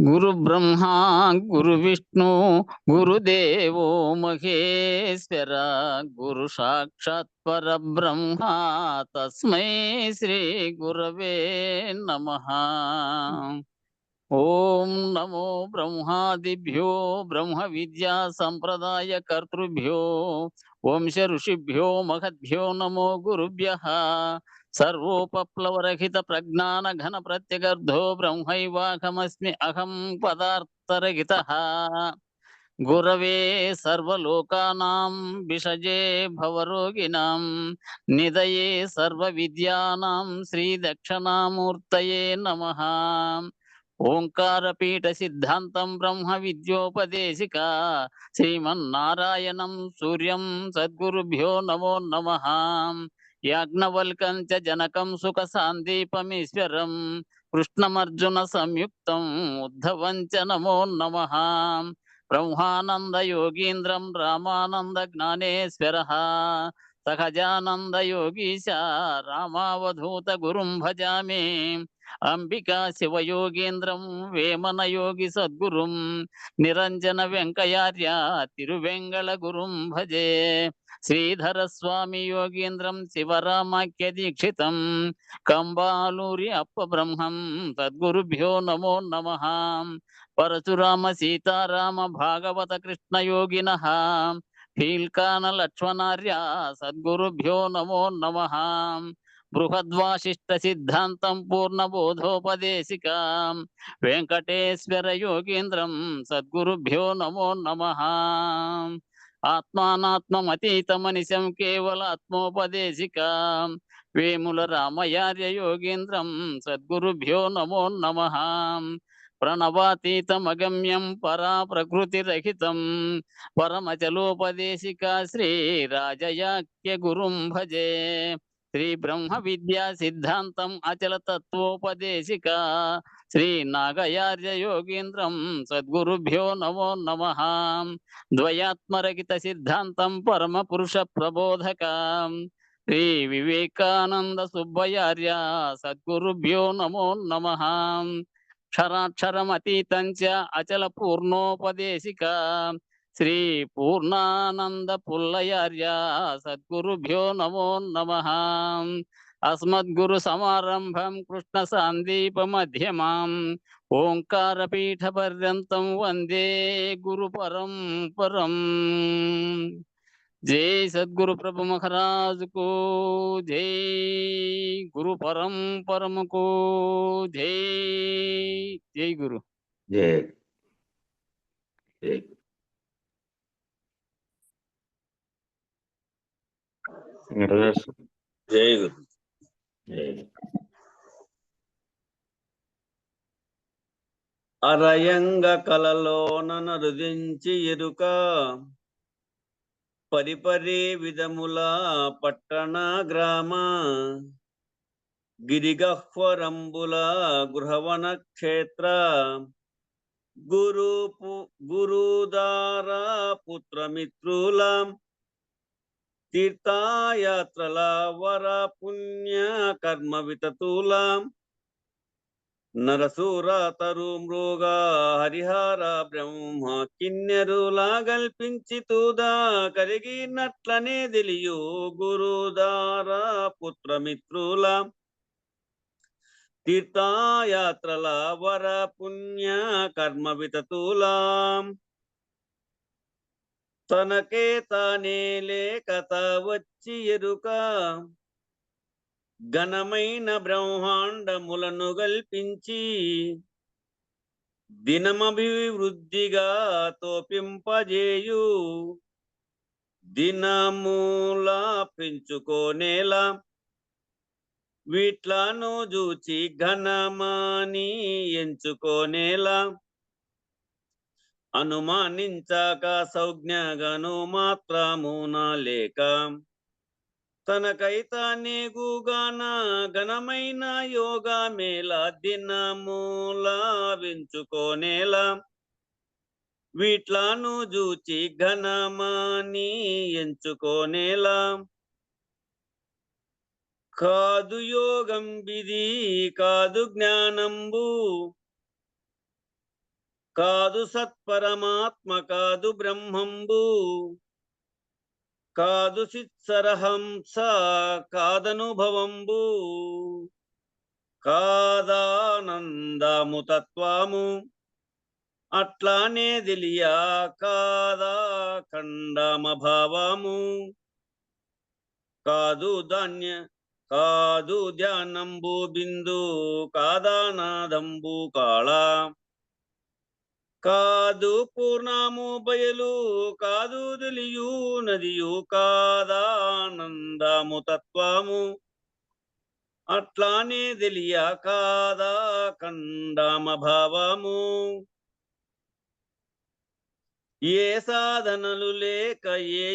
గురు బ్రహ్మ గురు విష్ణు గురుదేవో మహేశ్వర గురు సాక్షాత్ పరబ్రహ్మ తస్మై శ్రీ గురవే నమః. ఓం నమో బ్రహ్మాదిభ్యో బ్రహ్మ విద్యా సంప్రదాయ కర్తృభ్యో వంశ ఋషిభ్యో మహద్భ్యో నమో గురుభ్యః. సర్వోపప్లవరహిత ప్రజ్ఞాన ఘన ప్రత్యగర్ధో బ్రహ్మైవాహమస్మి అహం పదార్థరహితః. గురవే సర్వలోకానాం విషజే భవరోగిణాం నిదయే సర్వ విద్యానాం శ్రీ దక్షిణామూర్తయే నమః. ఓంకారపీఠ సిద్ధాంతం బ్రహ్మ విద్యోపదేశిక శ్రీమన్నారాయణం సూర్యం సద్గురుభ్యో నమో నమః. యాజ్ఞవల్కం చ జనకం సుఖ సాందీపమీశ్వరం కృష్ణమర్జున సంయుక్తం ఉద్ధవం చ నమో నమః. బ్రహ్మానంద యోగీంద్రం రామానంద జ్ఞానేశ్వరః సహజానంద యోగీశ రామావధూత గురుం భజామి. అంబికా శివయోగేంద్రం వేమన యోగి సద్గురుం నిరంజన వెంకయార్య తిరువెంగళ గురుం భజే. శ్రీధర స్వామి యోగేంద్రం శివరామాఖ్య దీక్షితం కంబాలూరి అప్ప బ్రహ్మం సద్గురుభ్యో నమో నమః. పరశురామ సీతారామ భాగవత కృష్ణ యోగినః ఫీల్కాన లక్ష్మణార్య సద్గురుభ్యో నమో నమః. బృహద్వాసిష్ట సిద్ధాంతం పూర్ణబోధోపదేశిక వెంకటేశ్వర యోగేంద్రం సద్గురుభ్యో నమో నమః. ఆత్మానాత్మమతీతమనిశం కేవలాత్మోపదేశిక వేముల రామయార్య యోగేంద్రం సద్గురుభ్యో నమో నమః. ప్రణవాతీతమగమ్యం పరా ప్రకృతిరహితం పరమచలోపదేశిక శ్రీ రాజయాఖ్య గురుం భజే. శ్రీ బ్రహ్మ విద్యా సిద్ధాంతం అచల తత్వోపదేశిక శ్రీ నాగయార్య యోగేంద్రం సద్గురుభ్యో నమో నమః. ద్వయాత్మరహిత సిద్ధాంతం పరమ పురుష ప్రబోధక శ్రీ వివేకానంద సుబ్బయార్య సద్గురుభ్యో నమో నమః. క్షరాక్షరమతీతం చ అచల పూర్ణోపదేశిక శ్రీ పూర్ణానంద పుల్లయార్య సద్గురుభ్యో నమో నమః. అస్మద్గురు సమారంభం కృష్ణ సాందీప మధ్యమాం ఓంకారపీఠ పర్యంతం వందే గురు పరంపరం. జై సద్గురు ప్రభు మహారాజుకు జై, గురు పరంపరముకు జై. జై గురు. జై జై జై గురు. జై. అరయంగ కలలోన నరుదించి ఎరుక పరిపరి విధముల పట్టణ గ్రామ గిరిగహ్వరంబుల గృహవన క్షేత్ర గురుదార పుత్రమిత్రుల తీర్థయాత్రల వర పుణ్య కర్మ వితతుల నరసూర తరు మృగ హరిహర బ్రహ్మ కిన్నెరులా గల్పించి తూదా కరిగినట్లనే తెలియు గురుదార పుత్రమిత్రుల తీర్థయాత్రల వర పుణ్య కర్మ వితతుల తనకే తానే లేకత వచ్చి ఎరుక ఘనమైన బ్రహ్మాండములను గల్పించి దినమభివృద్ధిగా తోపింపజేయు దినమూల పెంచుకోనేలా వీట్లను చూచి ఘనమాని ఎంచుకోనేలా అనుమానించాక సౌజ్ఞగను మాత్రమున లేక తనకై తానే గుగాన ఘనమైన యోగా మేళ దినమూల వెంచుకోనేలా వీట్లను చూచి ఘనమాని ఎంచుకోనేలా కాదు యోగం విధి కాదు జ్ఞానంబు కాదు సత్పరమాత్మ కాదు బ్రహ్మంబు కాదు చిత్సరహంస కాదనుభవంబు కాదానందము తత్వము అట్లానే తెలియా కాదా ఖండమభావము కాదు ధ్యానంబు బిందు కాదానాదంబు కాళ కాదు పూర్ణము బయలు కాదు తెలియు నదియు కాదానందము తత్వము అట్లానే తెలియ కాదా ఖండమభావము ఏ సాధనలు లేక ఏ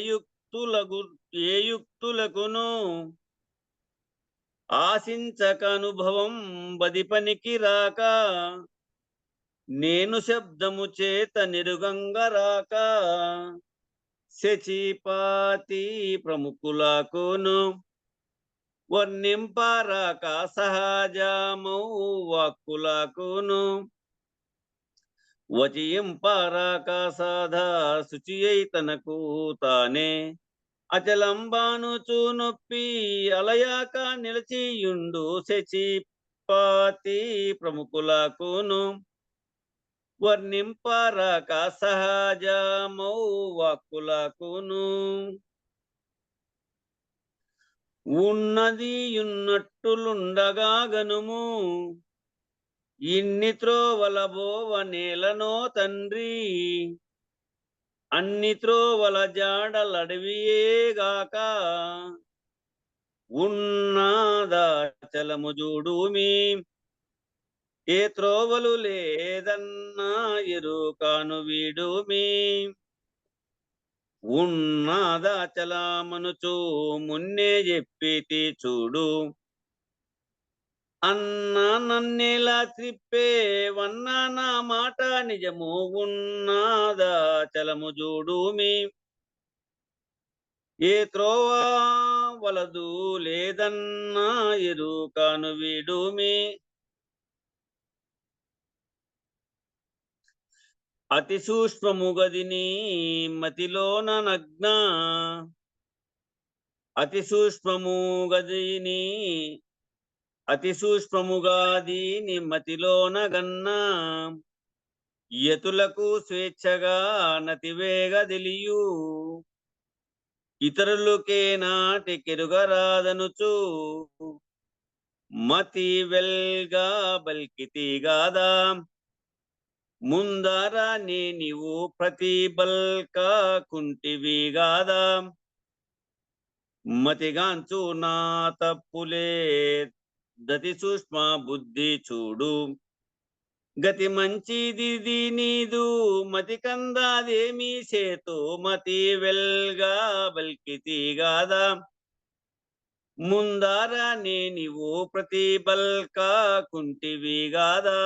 యుక్తులకును ఆశించక అనుభవం బది పనికి రాక నేను శబ్దము చేత నిరుగంగా రాక శచిపాతి ప్రముఖులకును వర్ణింపరాక సహజమౌ వాక్కులకును వచింపరాక సాధా శుచి తనకు తానే అచలంబానుచు నొప్పి అలయాక నిలచియుండు శచిపాతి ప్రముఖులకును వర్ణింపరాక సహజమౌ వాక్కులకును ఉన్నది ఉన్నట్టులుండగా గనుము ఇన్ని త్రోవల బోవ నేలనో తండ్రి అన్ని త్రోవల జాడలడవియేగాక ఉన్నదాచలము చూడుమి ఏ త్రోవలు లేదన్నా ఎరుకాను వీడుమి ఉన్నదాచలమనుచు మున్నే చెప్పితి చూడు అన్నా నన్నేలా త్రిప్పే వన్నా నా మాట నిజము ఉన్నదాచలము చూడుమి ఏ త్రోవా వలదు లేదన్నా ఎరుకాను వీడుమి అతి సూక్ష్మముగదిని మతిలోన నగ్న అతి సూక్ష్మముగదిని అతి సూక్ష్మముగాదీని మతిలోన గన్నా యతులకు స్వేచ్ఛగా నతివేగ తెలియు ఇతరులకే నాటి కెరుగరాదనుచు మతి వెల్గా బల్కితిగాదా ముందరానే నీవు ప్రతిబల్కా కుంటివిగాదా మతిగాంచు నా తప్పులే దతి సూక్ష్మ బుద్ధి చూడు గతి మంచిది నీదు మతి కందాదేమీ సేతు మతి వెల్గా బల్కితిగాదా ముందరానే నీవు ప్రతిబల్కా కుంటివిగాదా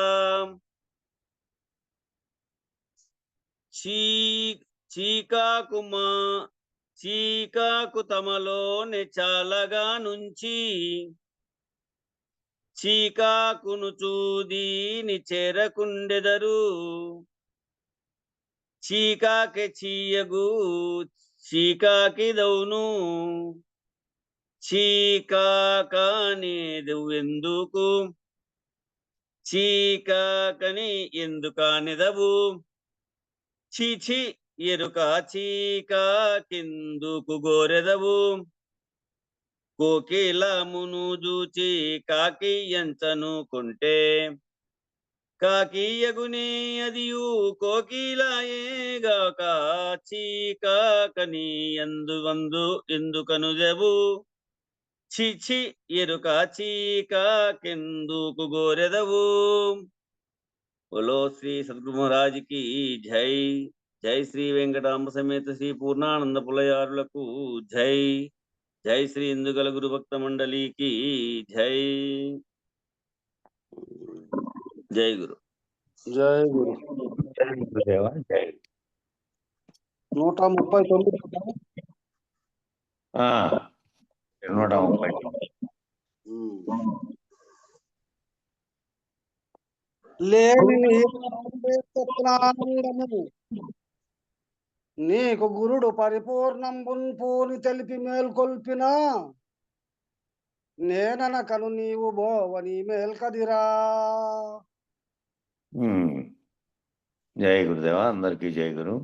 చీకాకు తమలోనే చాలగా నుంచి చీకాకును చూదీని చేరకుండెదరు చీకాకి చీయగు చీకాకిదవును చీకాకనేదు ఎందుకు చీకాకని ఎందుకనెదవు చీచి ఎరుక చీకాకెందుకు గోరెదవు కోకిలమును జూచి కాకి ఎంచనుకుంటే కాకియగునే అదియు కోకిలయేగాక చీకాకని ఎందుకనుదెవు చీచి ఎరుక చీకాకెందుకు గోరెదవు बोलो श्री सद्गुरु महाराज की जय जय श्री वेंकटांब समेत श्री पूर्णानंद पुलयारुలకు जय जय श्री इंदुगल गुरु भक्त मंडली की जय जय गुरु జై గురు. జై గురుదేవ జై 139 130 లేని నీకు నీకు గురుడు పరిపూర్ణంబున్ పూని తెలిపి మేల్కొల్పిన నేననకను నీవు బోవని మేల్కదిరా. జై గురుదేవ, అందరికీ జై గురు.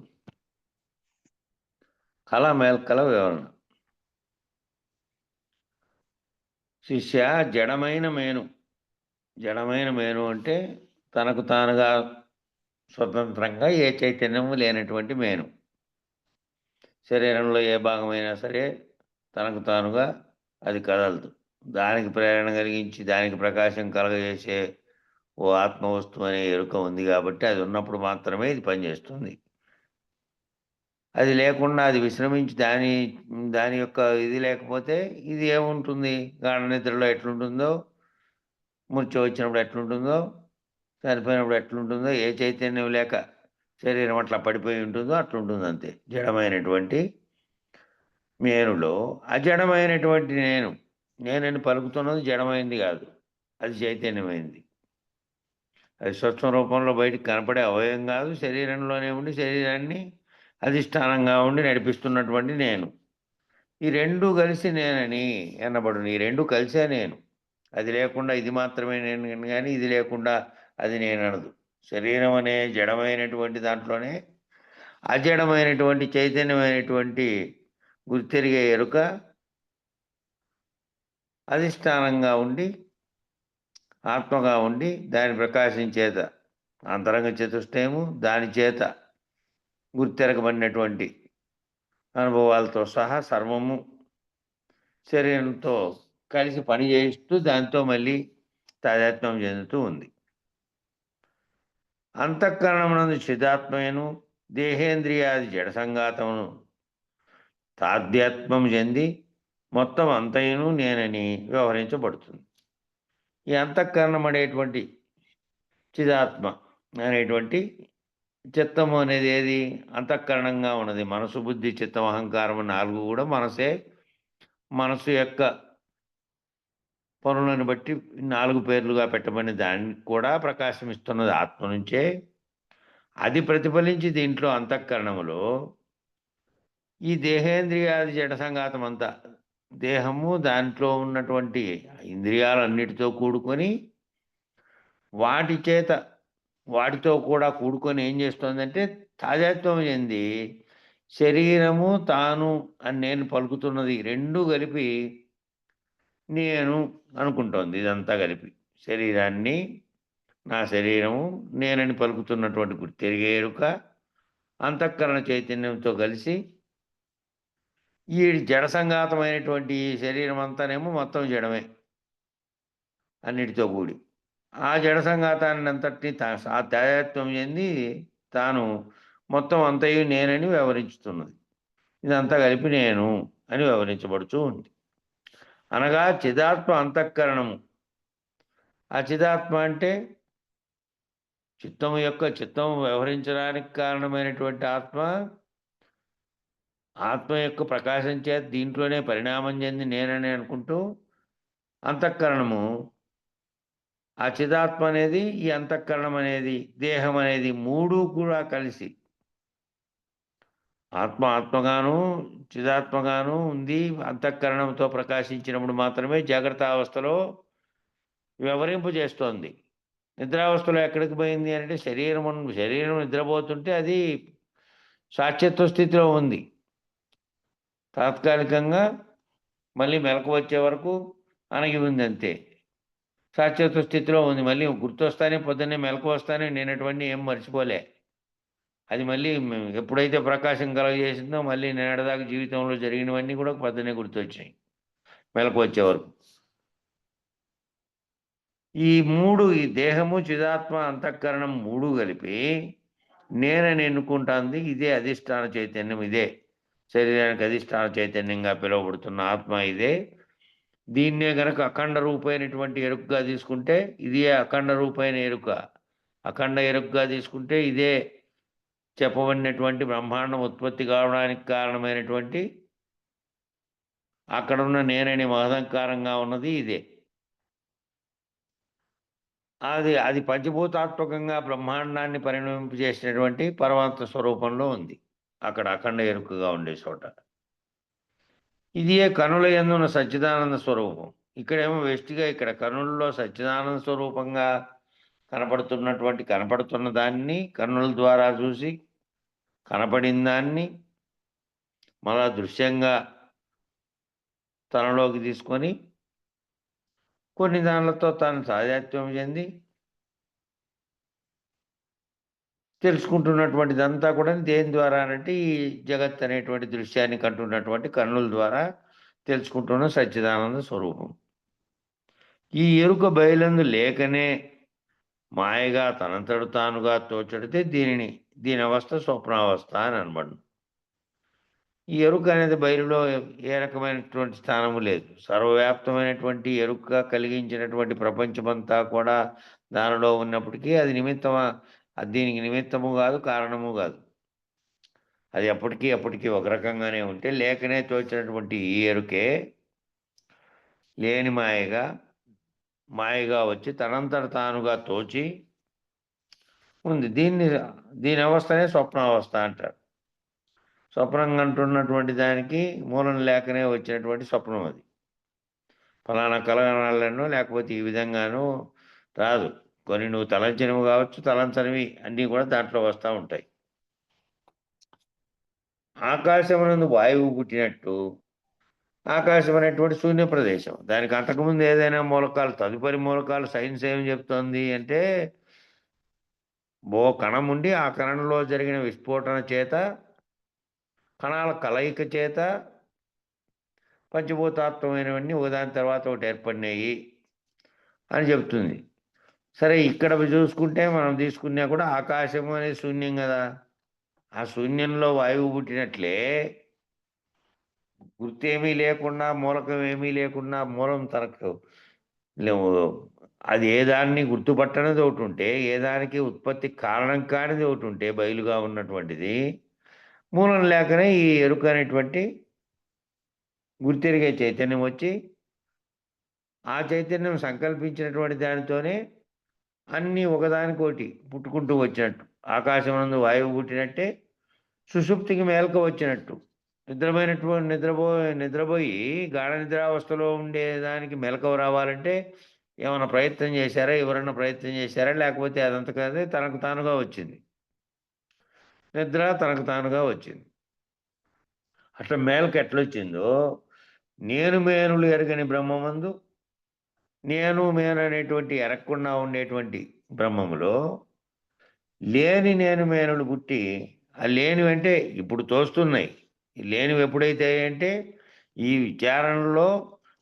కళ మేల్కల వివరణ. శిష్య, జడమైన మేను అంటే తనకు తానుగా స్వతంత్రంగా ఏ చైతన్యము లేనటువంటి మేను. శరీరంలో ఏ భాగమైనా సరే తనకు తానుగా అది కదలదు. దానికి ప్రేరణ కలిగించి దానికి ప్రకాశం కలగజేసే ఓ ఆత్మ వస్తువు అనే ఎరుక ఉంది కాబట్టి అది ఉన్నప్పుడు మాత్రమే ఇది పనిచేస్తుంది. అది లేకుండా అది విశ్రమించి దాని యొక్క ఇది లేకపోతే ఇది ఏముంటుంది? గాఢ నిద్రలో ఎట్లుంటుందో, మూర్ఛ వచ్చినప్పుడు ఎట్లుంటుందో, చనిపోయినప్పుడు ఎట్లుంటుందో, ఏ చైతన్యం లేక శరీరం అట్లా పడిపోయి ఉంటుందో అట్లుంటుంది అంతే. జడమైనటువంటి మేనులో అజడమైనటువంటి నేనని పలుకుతున్నది జడమైంది కాదు, అది చైతన్యమైంది. అది సూక్ష్మ రూపంలో బయటికి కనపడే అవయవం కాదు, శరీరంలోనే ఉండి శరీరాన్ని అధిష్టానంగా ఉండి నడిపిస్తున్నటువంటి నేను. ఈ రెండు కలిసి నేనని ఎన్నబడును. ఈ రెండు కలిసే నేను. అది లేకుండా ఇది మాత్రమే నేను కానీ ఇది లేకుండా అది నేను అనదు. శరీరం అనే జడమైనటువంటి దాంట్లోనే అజడమైనటువంటి చైతన్యమైనటువంటి గుర్తెరిగే ఎరుక అధిష్టానంగా ఉండి ఆత్మగా ఉండి దాని ప్రకాశం చేత అంతరంగ చతుష్టయము దాని చేత గుర్తెరగబడినటువంటి అనుభవాలతో సహా సర్వము శరీరంతో కలిసి పని చేయిస్తూ దాంతో మళ్ళీ తాదాత్మ్యం చెందుతూ ఉంది. అంతఃకరణమునందు చిదాత్మయను దేహేంద్రియాది జడ సంఘాతమును తాధ్యాత్మం చెంది మొత్తం అంతయును నేనని వ్యవహరించబడుతుంది. ఈ అంతఃకరణం అనేటువంటి చిదాత్మ అనేటువంటి చిత్తము అనేది ఏది? అంతఃకరణంగా ఉన్నది. మనసు, బుద్ధి, చిత్తం, అహంకారం 4 కూడా మనసే. మనసు యొక్క పనులను బట్టి 4 పేర్లుగా పెట్టబడిన దానికి కూడా ప్రకాశం ఇస్తున్నది ఆత్మ నుంచే. అది ప్రతిఫలించి దీంట్లో అంతఃకరణములో ఈ దేహేంద్రియాది జడ సంఘాతం అంతా, దేహము దాంట్లో ఉన్నటువంటి ఇంద్రియాలన్నిటితో కూడుకొని వాటితో కూడా కూడుకొని ఏం చేస్తుందంటే తాజాత్వం చెంది శరీరము తాను అని నేను పలుకుతున్నది రెండు కలిపి నేను అనుకుంటోంది. ఇదంతా కలిపి శరీరాన్ని, నా శరీరము నేనని పలుకుతున్నటువంటి గుర్తెరిగే ఎరుక అంతఃకరణ చైతన్యంతో కలిసి ఈ జడ సంఘాతమైనటువంటి ఈ శరీరం అంతానేమో మొత్తం జడమే అన్నిటితో కూడి. ఆ జడ సంఘాతాన్ని అంతటినీ తాదాత్మ్యం చెంది తాను మొత్తం అంతయు నేనని వ్యవహరించుతున్నది. ఇదంతా కలిపి నేను అని వ్యవహరించబడుతూ ఉంది. అనగా చిదాత్మ అంతఃకరణము. ఆ చిదాత్మ అంటే చిత్తము వ్యవహరించడానికి కారణమైనటువంటి ఆత్మ యొక్క ప్రకాశం చేత దీంట్లోనే పరిణామం చెంది నేనని అనుకుంటూ అంతఃకరణము, ఆ చిదాత్మ అనేది, ఈ అంతఃకరణం అనేది, దేహం అనేది 3 కూడా కలిసి ఆత్మగాను చిదాత్మగాను ఉంది. అంతఃకరణంతో ప్రకాశించినప్పుడు మాత్రమే జాగ్రత్త అవస్థలో వ్యవహరింపజేస్తోంది. నిద్రావస్థలో ఎక్కడికి పోయింది అంటే శరీరం నిద్రపోతుంటే అది సాక్షిత్వ స్థితిలో ఉంది. తాత్కాలికంగా మళ్ళీ మెలకు వచ్చే వరకు అణగి ఉంది అంతే. సాక్షిత్వ స్థితిలో ఉంది. మళ్ళీ గుర్తొస్తానే పొద్దున్నే మెలకు వస్తానే నేనటువంటి ఏం మర్చిపోలే. అది మళ్ళీ ఎప్పుడైతే ప్రకాశం కలగజేసిందో మళ్ళీ నేడదాకా జీవితంలో జరిగినవన్నీ కూడా పొద్దున్నే గుర్తొచ్చాయి మెలకు వచ్చే వరకు. ఈ 3, ఈ దేహము, చిదాత్మ, అంతఃకరణం 3 కలిపి నేనని ఎన్నుకుంటాంది. ఇదే అధిష్టాన చైతన్యం. ఇదే శరీరానికి అధిష్టాన చైతన్యంగా పిలువబడుతున్న ఆత్మ ఇదే. దీన్నే గనక అఖండ రూపైనటువంటి ఎరుకగా తీసుకుంటే ఇదే అఖండ రూపైన ఎరుక. అఖండ ఎరుకగా తీసుకుంటే ఇదే చెప్పబడినటువంటి బ్రహ్మాండం ఉత్పత్తి కావడానికి కారణమైనటువంటి అక్కడున్న నేనని మహదంకారంగా ఉన్నది ఇదే. అది అది పంచభూతాత్మకంగా బ్రహ్మాండాన్ని పరిణమింపజేసినటువంటి పరమాత్మ స్వరూపంలో ఉంది. అక్కడ అఖండ ఎరుకగా ఉండే చోట. ఇదియే కనుల యందున్న సచ్చిదానంద స్వరూపం. ఇక్కడేమో వెస్టిగా ఇక్కడ కనులలో సచ్చిదానంద స్వరూపంగా కనపడుతున్న దాన్ని కన్నుల ద్వారా చూసి కనపడిన దాన్ని మళ్ళా దృశ్యంగా తనలోకి తీసుకొని కొన్ని దానిలతో తాను సాధ్యాత్మ్యం చెంది తెలుసుకుంటున్నటువంటిదంతా కూడా దేని ద్వారా అంటే ఈ జగత్ అనేటువంటి దృశ్యాన్ని కంటున్నటువంటి కన్నుల ద్వారా తెలుసుకుంటున్న సచ్చిదానంద స్వరూపం. ఈ ఎరుక బయలందు లేకనే మాయగా తనంతడు తానుగా తోచడితే దీని అవస్థ స్వప్నావస్థ అని అనబడు. ఈ ఎరుక అనేది బయలులో ఏ రకమైనటువంటి స్థానము లేదు. సర్వవ్యాప్తమైనటువంటి ఎరుక కలిగించినటువంటి ప్రపంచమంతా కూడా దానిలో ఉన్నప్పటికీ అది దీనికి నిమిత్తము కాదు, కారణము కాదు. అది అప్పటికీ ఒక రకంగానే ఉంటే లేకనే తోచినటువంటి ఈ ఎరుకే లేని మాయగా వచ్చి తనంతట తానుగా తోచి ఉంది. దీని అవస్థనే స్వప్నావస్థ అంటారు. స్వప్నం అంటున్నటువంటి దానికి మూలం లేకనే వచ్చినటువంటి స్వప్నం అది. ఫలానా కలగనాలనో లేకపోతే ఈ విధంగానూ రాదు. కొన్ని నువ్వు తలంచినవి కావచ్చు, తలంచనివి అన్నీ కూడా దాంట్లో వస్తూ ఉంటాయి. ఆకాశమునందు వాయువు పుట్టినట్టు ఆకాశం అనేటువంటి శూన్య ప్రదేశం. దానికి అంతకుముందు ఏదైనా మూలకాలు, తదుపరి మూలకాలు సైన్స్ ఏం చెప్తోంది అంటే ఓ కణం ఉండి ఆ కణంలో జరిగిన విస్ఫోటన చేత, కణాల కలయిక చేత పంచభూతాత్మకమైనవన్నీ ఒకదాని తర్వాత ఒకటి ఏర్పడినాయి అని చెప్తుంది. సరే, ఇక్కడ చూసుకుంటే మనం తీసుకున్నా కూడా ఆకాశము అనేది శూన్యం కదా. ఆ శూన్యంలో వాయువు పుట్టినట్లే గుర్తేమీ లేకుండా, మూలకం ఏమీ లేకుండా, మూలం తనకు అది ఏ దాన్ని గుర్తుపట్టనిది ఒకటి ఉంటే, ఏ దానికి ఉత్పత్తి కారణం కానిది ఒకటి ఉంటే బయలుగా ఉన్నటువంటిది, మూలం లేకనే ఈ ఎరుక అనేటువంటి గుర్తెరిగే చైతన్యం వచ్చి ఆ చైతన్యం సంకల్పించినటువంటి దానితోనే అన్నీ ఒకదానికోటి పుట్టుకుంటూ వచ్చినట్టు. ఆకాశమునందు వాయువు పుట్టినట్టే సుషుప్తికి మేల్క వచ్చినట్టు. నిద్రపోయి గాఢ నిద్రావస్థలో ఉండేదానికి మెలకువ రావాలంటే ఏమైనా ప్రయత్నం చేశారా, ఎవరన్నా ప్రయత్నం చేశారా, లేకపోతే అదంతా కాదే తనకు తానుగా వచ్చింది. నిద్ర తనకు తానుగా వచ్చింది. అట్లా మేలకు ఎట్లొచ్చిందో నేను మేనులు ఎరగని బ్రహ్మమందు నేను అనేటువంటి ఎరగకుండా ఉండేటువంటి బ్రహ్మములో లేని నేను మేనులు పుట్టి, ఆ లేనివి అంటే ఇప్పుడు తోస్తున్నాయి. లేనివి ఎప్పుడైతే అంటే ఈ విచారణలో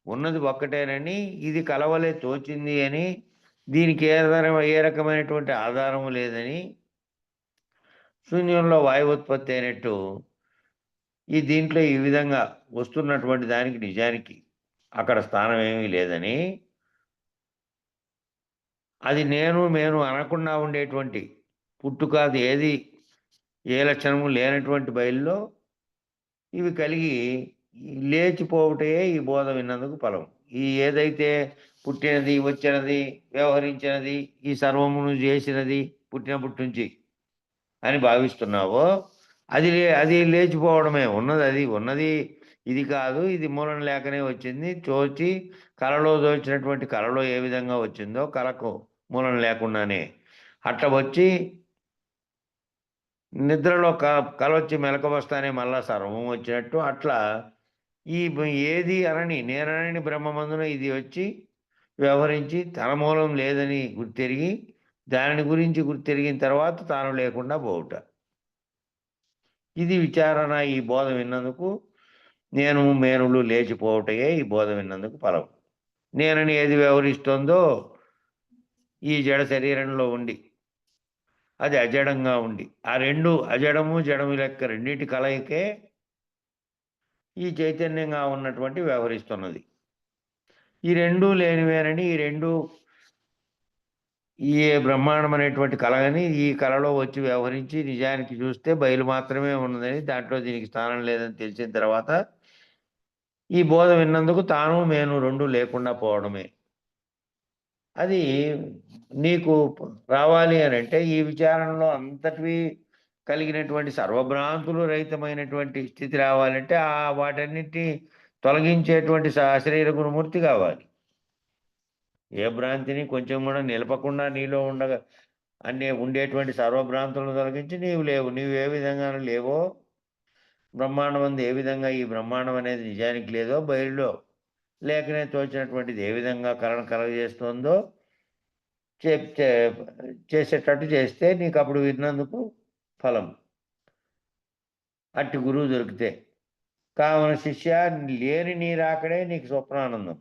ఉన్నది ఒక్కటేనని, ఇది కలవలే తోచింది అని, దీనికి ఏ రకమైనటువంటి ఆధారము లేదని, శూన్యంలో వాయువుత్పత్తి అయినట్టు దీంట్లో ఈ విధంగా వస్తున్నటువంటి దానికి నిజానికి అక్కడ స్థానం ఏమీ లేదని, అది నేను అనకుండా ఉండేటువంటి పుట్టుకాది ఏది ఏ లక్షణము లేనటువంటి బయలులో ఇవి కలిగి లేచిపోవటే ఈ బోధ విన్నందుకు ఫలం. ఈ ఏదైతే పుట్టినది, వచ్చినది, వ్యవహరించినది, ఈ సర్వమును చేసినది పుట్టినప్పటి నుంచి అని భావిస్తున్నావో అది లేచిపోవడమే. ఉన్నది ఇది కాదు, ఇది మూలం లేకనే వచ్చింది. కలలో దోచినటువంటి కలలో ఏ విధంగా వచ్చిందో కలకు మూలం లేకుండానే అట్లా వచ్చి నిద్రలో కలొచ్చి మెలక వస్తానే మళ్ళా సర్వం వచ్చినట్టు, అట్లా ఏది నేనని బ్రహ్మమందున ఇది వచ్చి వ్యవహరించి తన మూలం లేదని గుర్తెరిగి దాని గురించి గుర్తెరిగిన తర్వాత తాను లేకుండా పోవుట. ఇది విచారణ. ఈ బోధ విన్నందుకు నేను మేనులు లేచిపోవటయే ఈ బోధ విన్నందుకు ఫలం. నేనని ఏది వ్యవహరిస్తుందో ఈ జడ శరీరంలో ఉండి అది అజడంగా ఉండి, ఆ రెండు అజడము జడము లెక్క రెండింటి కలయికే ఈ చైతన్యంగా ఉన్నటువంటి వ్యవహరిస్తున్నది. ఈ రెండు లేనివేనని, ఈ బ్రహ్మాండం అనేటువంటి కలగని ఈ కళలో వచ్చి వ్యవహరించి నిజానికి చూస్తే బయలు మాత్రమే ఉన్నదని, దాంట్లో దీనికి స్థానం లేదని తెలిసిన తర్వాత ఈ బోధ విన్నందుకు తాను నేను రెండు లేకుండా పోవడమే అది నీకు రావాలి అని అంటే ఈ విచారణలో అంతటివి కలిగినటువంటి సర్వభ్రాంతులు రహితమైనటువంటి స్థితి రావాలంటే వాటన్నిటిని తొలగించేటువంటి శరీర గురుమూర్తి కావాలి. ఏ భ్రాంతిని కొంచెం కూడా నిలపకుండా నీలో ఉండేటువంటి సర్వభ్రాంతులను తొలగించి నీవు లేవు. నీవు ఏ విధంగానూ లేవో, బ్రహ్మాండం అందు ఏ విధంగా ఈ బ్రహ్మాండం అనేది నిజానికి లేదో, బయలులో లేకనే తోచినటువంటిది ఏ విధంగా కలగజేస్తుందో చేసేటట్టు చేస్తే నీకు అప్పుడు విన్నందుకు ఫలం. అట్టి గురువు దొరికితే కావున శిష్య, లేని నీ రాకడే నీకు స్వప్నానందం.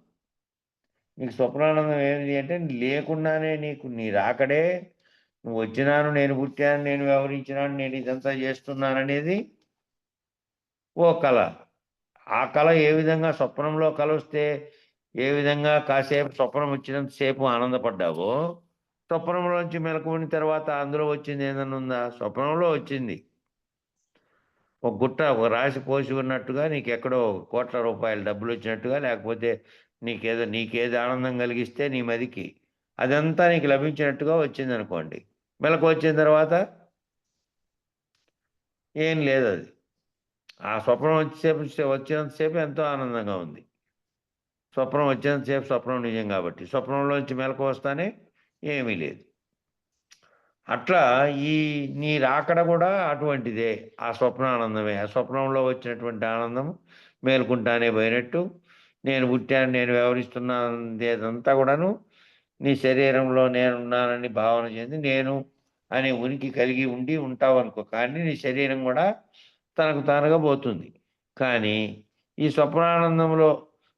నీకు స్వప్నానందం ఏమిటి అంటే లేకుండానే నీకు నీ రాకడే, నువ్వు వచ్చినాను, నేను పుట్టాను, నేను వ్యవహరించినాను, నేను ఇదంతా చేస్తున్నాననేది ఓ కళ. ఆ కళ ఏ విధంగా స్వప్నంలో కళ వస్తే ఏ విధంగా కాసేపు స్వప్నం వచ్చినంతసేపు ఆనందపడ్డావో, స్వప్నంలోంచి మెలకువని తర్వాత అందులో వచ్చింది ఏదన్నా ఉందా? స్వప్నంలో వచ్చింది ఒక గుట్ట, ఒక రాశి పోసి ఉన్నట్టుగా, నీకు ఎక్కడో కోట్ల రూపాయల డబ్బులు వచ్చినట్టుగా, లేకపోతే నీకేది ఆనందం కలిగిస్తే నీ మదికి అదంతా నీకు లభించినట్టుగా వచ్చింది అనుకోండి. మెలకు వచ్చిన తర్వాత ఏం లేదు. అది ఆ స్వప్నం వచ్చినంతసేపు ఎంతో ఆనందంగా ఉంది. స్వప్నం వచ్చినంతసేపు స్వప్నం నిజం కాబట్టి, స్వప్నంలోంచి మెలకు వస్తానే ఏమీ లేదు. అట్లా నీ రాకడ కూడా అటువంటిదే. ఆ స్వప్నానందమే. ఆ స్వప్నంలో వచ్చినటువంటి ఆనందం మేలుకుంటానే పోయినట్టు, నేను పుట్టాను, నేను వ్యవహరిస్తున్నానంతా కూడాను నీ శరీరంలో నేనున్నానని భావన చెంది నేను అనే ఉనికి కలిగి ఉంటావు అనుకో. కానీ నీ శరీరం కూడా తనకు తానుగా పోతుంది. కానీ ఈ స్వప్నానందంలో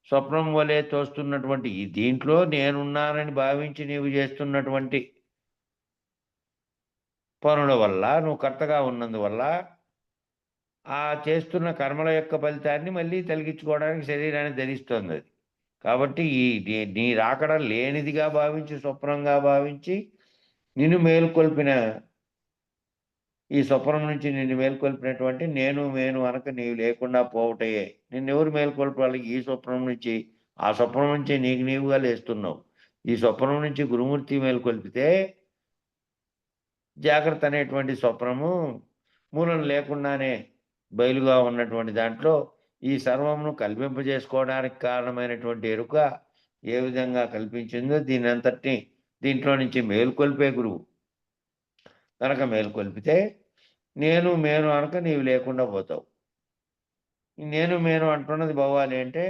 స్వప్నం వలె తోస్తున్నటువంటి ఈ దీంట్లో నేనున్నానని భావించి నీవు చేస్తున్నటువంటి పనుల వల్ల, నువ్వు కర్తగా ఉన్నందువల్ల ఆ చేస్తున్న కర్మల యొక్క ఫలితాన్ని మళ్ళీ తొలగించుకోవడానికి శరీరాన్ని ధరిస్తుంది అది. కాబట్టి నీ రాకడ లేనిదిగా భావించి, స్వప్నంగా భావించి నిన్ను మేలుకొల్పిన, ఈ స్వప్నం నుంచి నిన్ను మేలుకొల్పినటువంటి నేను అనక నీవు లేకుండా పోవటయే. నిన్నెవరు మేలుకొల్పాలి? ఈ స్వప్నం నుంచి. ఆ స్వప్నం నుంచి నీవుగా లేస్తున్నావు. ఈ స్వప్నం నుంచి గురుమూర్తి మేలుకొల్పితే జాగ్రత్త అనేటువంటి స్వప్నము మూలం లేకుండానే బయలుగా ఉన్నటువంటి దాంట్లో ఈ సర్వమును కల్పింపజేసుకోవడానికి కారణమైనటువంటి ఎరుక ఏ విధంగా కల్పించిందో దీంట్లో నుంచి మేలుకొల్పే గురువు కనుక మేలుకొల్పితే నేను అనక నీవు లేకుండా పోతావు. నేను అంటున్నది పోవాలి అంటే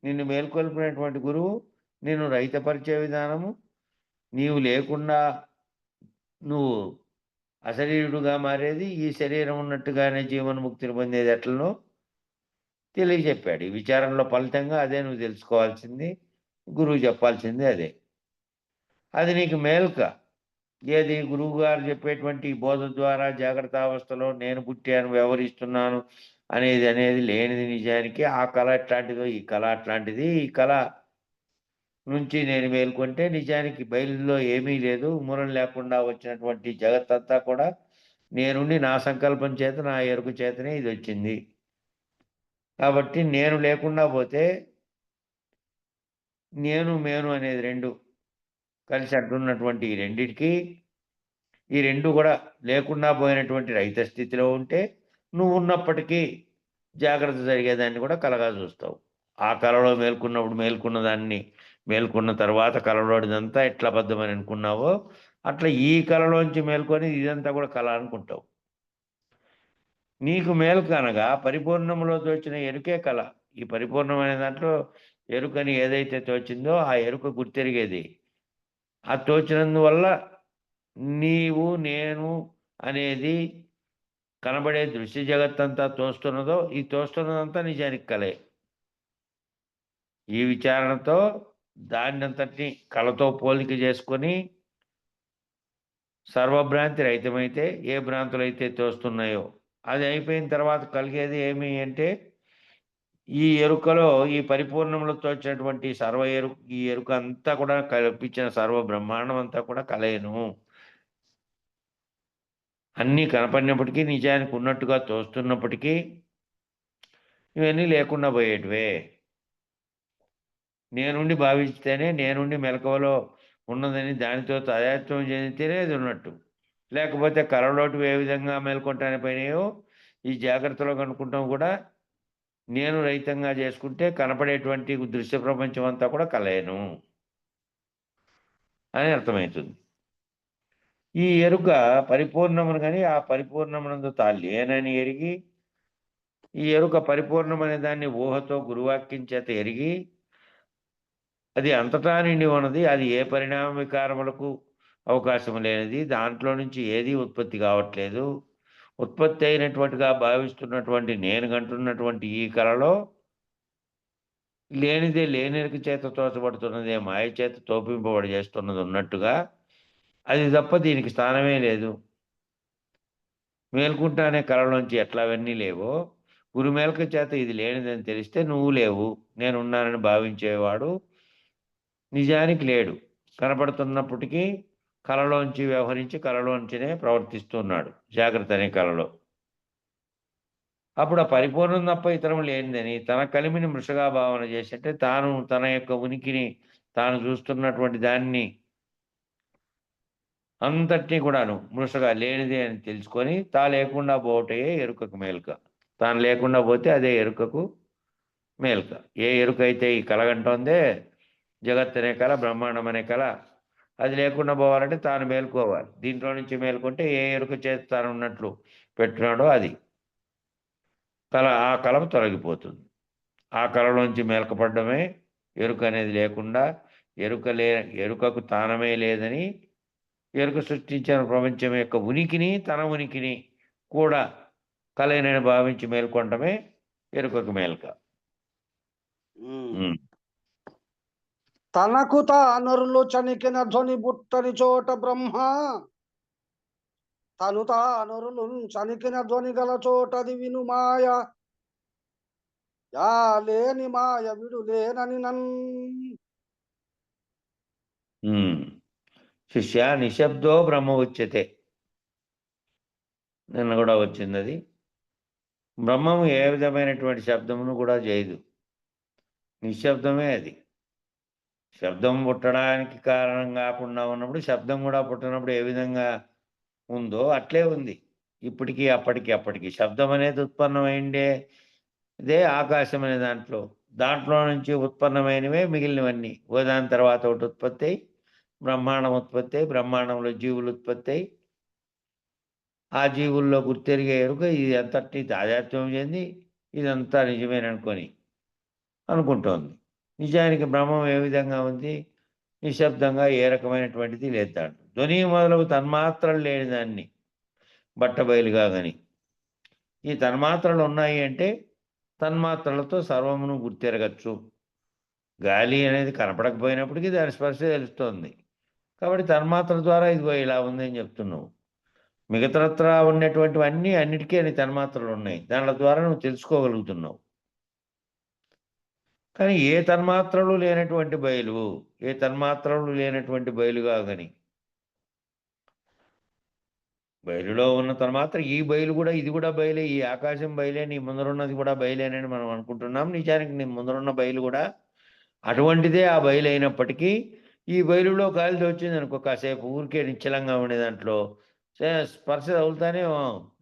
నిన్ను మేలుకొల్పినటువంటి గురువు నిన్ను రహితపరిచే విధానము, నీవు లేకుండా నువ్వు అశరీరుడుగా మారేది, ఈ శరీరం ఉన్నట్టుగానే జీవన్ముక్తిని పొందేది ఎట్లనో తెలియజెప్పాడు. ఈ విచారణలో ఫలితంగా అదే నువ్వు తెలుసుకోవాల్సింది, గురువు చెప్పాల్సింది అదే. అది నీకు మేల్క. ఏది? గురువు గారు చెప్పేటువంటి బోధ ద్వారా జాగ్రత్త అవస్థలో నేను పుట్టాను, వ్యవహరిస్తున్నాను అనేది లేనిది నిజానికి. ఆ కళ ఎట్లాంటిదో ఈ కళ అట్లాంటిది. ఈ కళ నుంచి నేను మేల్కొంటే నిజానికి బయలులో ఏమీ లేదు. మూలం లేకుండా వచ్చినటువంటి జగత్తంతా కూడా నేనుండి నా సంకల్పం చేత, నా ఎరుక చేతనే ఇది వచ్చింది. కాబట్టి నేను లేకుండా పోతే నేను అనేది రెండు కలిసి అంటున్నటువంటి ఈ రెండిటికి, ఈ రెండు కూడా లేకుండా పోయినటువంటి రహిత స్థితిలో ఉంటే నువ్వు ఉన్నప్పటికీ జాగ్రత్త జరిగేదాన్ని కూడా కలగా చూస్తావు. ఆ కళలో మేల్కున్న దాన్ని మేల్కొన్న తర్వాత కళలోడిదంతా ఎట్లా అబద్ధమని అనుకున్నావో అట్లా ఈ కళలోంచి మేల్కొని ఇదంతా కూడా కళ అనుకుంటావు. నీకు మేలుకు అనగా పరిపూర్ణంలో తోచిన ఎరుకే కళ. ఈ పరిపూర్ణమైన దాంట్లో ఎరుకని ఏదైతే తోచిందో ఆ ఎరుక గుర్తెరిగేది. ఆ తోచినందువల్ల నీవు నేను అనేది కనబడే దృశ్య జగత్తంతా తోస్తున్నదో, ఈ తోస్తున్నదంతా నిజానికి కలే. ఈ విచారణతో దాన్నంతటిని కళతో పోలిక చేసుకొని సర్వభ్రాంతి రహితమైతే ఏ భ్రాంతులైతే తోస్తున్నాయో అది అయిపోయిన తర్వాత కలిగేది ఏమి అంటే ఈ ఎరుకలో, ఈ పరిపూర్ణంలో తోచినటువంటి ఈ ఎరుక అంతా కూడా కల్పించిన సర్వ బ్రహ్మాండం అంతా కూడా కలయను. అన్నీ కనపడినప్పటికీ, నిజానికి ఉన్నట్టుగా తోస్తున్నప్పటికీ ఇవన్నీ లేకుండా పోయేటివే. నేనుండి భావిస్తేనే, నేనుండి మెలకువలో ఉన్నదని దానితో తాదాత్మ్యం చెందితేనే అది ఉన్నట్టు. లేకపోతే కలలోటు ఏ విధంగా మేల్కొంటానికి పోయినాయో ఈ జాగ్రత్తలో కనుక్కుంటాం కూడా నేను రహితంగా చేసుకుంటే కనపడేటువంటి దృశ్య ప్రపంచం అంతా కూడా కలయను అని అర్థమవుతుంది. ఈ ఎరుక పరిపూర్ణమును కానీ ఆ పరిపూర్ణమునందు తా లేనని ఎరిగి ఈ ఎరుక పరిపూర్ణమనే దాన్ని ఊహతో గురువాక్యం చేత ఎరిగి అది అంతటా నిండి ఉన్నది, అది ఏ పరిణామ వికారములకు అవకాశం లేనిది, దాంట్లో నుంచి ఏది ఉత్పత్తి కావట్లేదు. ఉత్పత్తి అయినటువంటిగా భావిస్తున్నటువంటి నేను కంటున్నటువంటి ఈ కళలో లేనిదే లేనిక చేత తోచబడుతున్నదే మాయ చేత తోపింపబడి చేస్తున్నది ఉన్నట్టుగా అది తప్ప దీనికి స్థానమే లేదు. మేల్కుంటానే కళలోంచి ఎట్లా అవన్నీ లేవో గురుమేల్క చేత ఇది లేనిదని తెలిస్తే నువ్వు లేవు, నేనున్నానని భావించేవాడు నిజానికి లేడు. కనపడుతున్నప్పటికీ కళలోంచి వ్యవహరించి కళలోంచినే ప్రవర్తిస్తున్నాడు జాగ్రత్త అనే కళలో. అప్పుడు ఆ పరిపూర్ణం తప్ప ఇతరం లేనిదని తన కలిమిని మృషగా భావన చేసి తాను తన యొక్క ఉనికిని తాను చూస్తున్నటువంటి దాన్ని అంతటినీ కూడాను మృషగా లేనిదే అని తెలుసుకొని తా లేకుండా పోవటే ఎరుకకు మేల్క. తాను లేకుండా పోతే అదే ఎరుకకు మేల్క. ఏ ఎరుక అయితే ఈ కలగంటోందే జగత్ అనే కళ, బ్రహ్మాండం అనే కళ, అది లేకుండా పోవాలంటే తాను మేల్కోవాలి. దీంట్లో నుంచి మేల్కొంటే ఏ ఎరుక చేత తాను ఉన్నట్లు పెట్టినాడో అది కళ, ఆ కళ తొలగిపోతుంది. ఆ కళలోంచి మేల్కపడ్డమే ఎరుక అనేది లేకుండా ఎరుకకు తానమే లేదని ఎరుక సృష్టించిన ప్రపంచం యొక్క ఉనికిని తన ఉనికిని కూడా కలైనని భావించి మేల్కొనటమే ఎరుకకు మేల్క. తనకు తానరులు చనికిన ధ్వని బుట్టని చోట బ్రహ్మ, తను తానరులు చనికిన ధ్వని గల చోటది విను మాయ, యా లేని మాయ విడు లేనని శిష్య నిశ్శబ్దో బ్రహ్మ ఉచ్యతే. నిన్న కూడా వచ్చింది అది. బ్రహ్మము ఏ విధమైనటువంటి శబ్దమును కూడా చేయదు, నిశ్శబ్దమే అది. శబ్దం పుట్టడానికి కారణం కాకుండా ఉన్నప్పుడు శబ్దం కూడా పుట్టినప్పుడు ఏ విధంగా ఉందో అట్లే ఉంది ఇప్పటికీ అప్పటికి. శబ్దం అనేది ఉత్పన్నమైందే ఇదే ఆకాశం అనే దాంట్లో నుంచి ఉత్పన్నమైనవే మిగిలినవన్నీ. దాని తర్వాత ఒకటి ఉత్పత్తి అయి బ్రహ్మాండం ఉత్పత్తి అయి బ్రహ్మాండంలో జీవులు ఉత్పత్తి అయి ఆ జీవుల్లో గుర్తెరిగే ఎరుక ఇది అంతటి తాదాత్మ్యం చెంది ఇదంతా నిజమేననుకొని అనుకుంటోంది. నిజానికి బ్రహ్మం ఏ విధంగా ఉంది? నిశ్శబ్దంగా, ఏ రకమైనటువంటిది లేదు. దాంట్లో ధ్వని మొదలగు తన్మాత్రలు లేని దాన్ని బట్టబయలుగా కానీ ఈ తన్మాత్రలు ఉన్నాయి అంటే తన్మాత్రలతో సర్వమును గుర్తెరగచ్చు. గాలి అనేది కనపడకపోయినప్పటికీ దాని స్పర్శ తెలుస్తోంది కాబట్టి తన్మాత్రల ద్వారా ఇదిగో ఇలా ఉందని చెప్తున్నావు. మిగతాత్రా ఉన్నటువంటివన్నీ అన్నిటికీ అని తన్మాత్రలు ఉన్నాయి, దానిల ద్వారా నువ్వు తెలుసుకోగలుగుతున్నావు. కానీ ఏ తన్మాత్రలు లేనటువంటి బయలుగా కానీ బయలులో ఉన్న తన్మాత్ర ఈ బయలు కూడా, ఇది కూడా బయలే, ఈ ఆకాశం బయలే, నీ ముందరున్నది కూడా బయలేనని మనం అనుకుంటున్నాం. నిజానికి నీ ముందరున్న బయలు కూడా అటువంటిదే ఆ బయలు అయినప్పటికీ ఈ బయలులో గాలి తోచింది అనుకో, కాసేపు ఊరికే నిశ్చలంగా ఉండే దాంట్లో స్పర్శ తగులుతానే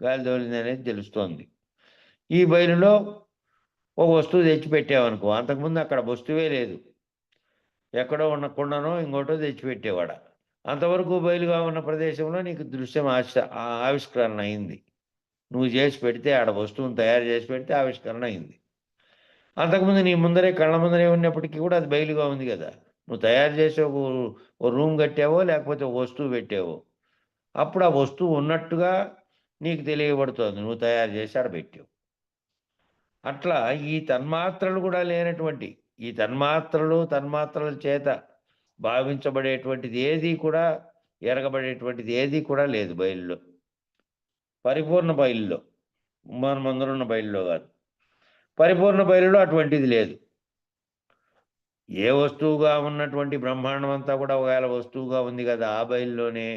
గాలి తోలింది అనేది తెలుస్తోంది. ఈ బయలులో ఒక వస్తువు తెచ్చిపెట్టావనుకో, అంతకుముందు అక్కడ వస్తువే లేదు, ఎక్కడో ఉన్న కుండనో ఇంకోటో తెచ్చిపెట్టేవాడ. అంతవరకు బయలుగా ఉన్న ప్రదేశంలో నీకు దృశ్యం ఆవిష్కరణ అయింది. నువ్వు చేసి పెడితే, ఆడ వస్తువును తయారు చేసి పెడితే ఆవిష్కరణ అయింది. అంతకుముందు నీ ముందరే కళ్ళ ముందరే ఉన్నప్పటికీ కూడా అది బయలుగా ఉంది కదా. నువ్వు తయారు చేసి ఒక రూమ్ కట్టావో లేకపోతే ఒక వస్తువు పెట్టావో, అప్పుడు ఆ వస్తువు ఉన్నట్టుగా నీకు తెలియబడుతోంది, నువ్వు తయారు చేసి ఆడ పెట్టావు. అట్లా ఈ తన్మాత్రలు కూడా లేనటువంటి, ఈ తన్మాత్రల చేత భావించబడేటువంటిది ఏది కూడా, ఎరగబడేటువంటిది ఏది కూడా లేదు బయలులో. పరిపూర్ణ బయలులో, మనమందరున్న బయలులో కాదు, పరిపూర్ణ బయలులో అటువంటిది లేదు. ఏ వస్తువుగా ఉన్నటువంటి బ్రహ్మాండం అంతా కూడా ఒకవేళ వస్తువుగా ఉంది కదా ఆ బయలులోనే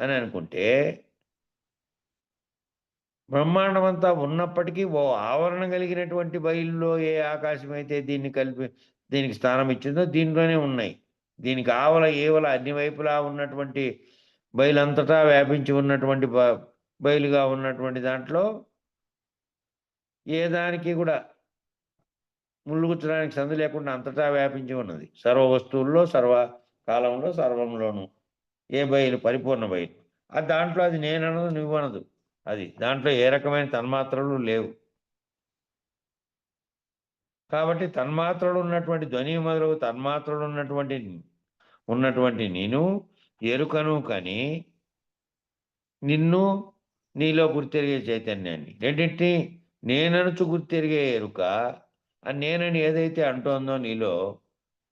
అని అనుకుంటే, బ్రహ్మాండం అంతా ఉన్నప్పటికీ ఓ ఆవరణ కలిగినటువంటి బయలులో ఏ ఆకాశం అయితే దీనికి స్థానం ఇచ్చిందో దీంట్లోనే ఉన్నాయి. దీనికి ఆవల ఏవల అన్ని వైపులా ఉన్నటువంటి బయలంతటా వ్యాపించి ఉన్నటువంటి బయలుగా ఉన్నటువంటి దాంట్లో ఏ దానికి కూడా ముళ్ళుగుచ్చడానికి సందు లేకుండా అంతటా వ్యాపించి ఉన్నది. సర్వ వస్తువుల్లో, సర్వ కాలంలో, సర్వంలోను ఏ బయలు పరిపూర్ణ బయలు. అది దాంట్లో అది నేననదు, నువ్వనదు. అది దాంట్లో ఏ రకమైన తన్మాత్రలు లేవు. కాబట్టి తన్మాత్రలు ఉన్నటువంటి ధ్వని మొదలగు తన్మాత్రలు ఉన్నటువంటి నేను ఎరుకను కని నిన్ను నీలో గుర్తెరిగే చైతన్యాన్ని రెండింటినీ నేననుచు గుర్తెరిగే ఎరుక, ఆ నేనని ఏదైతే అంటోందో నీలో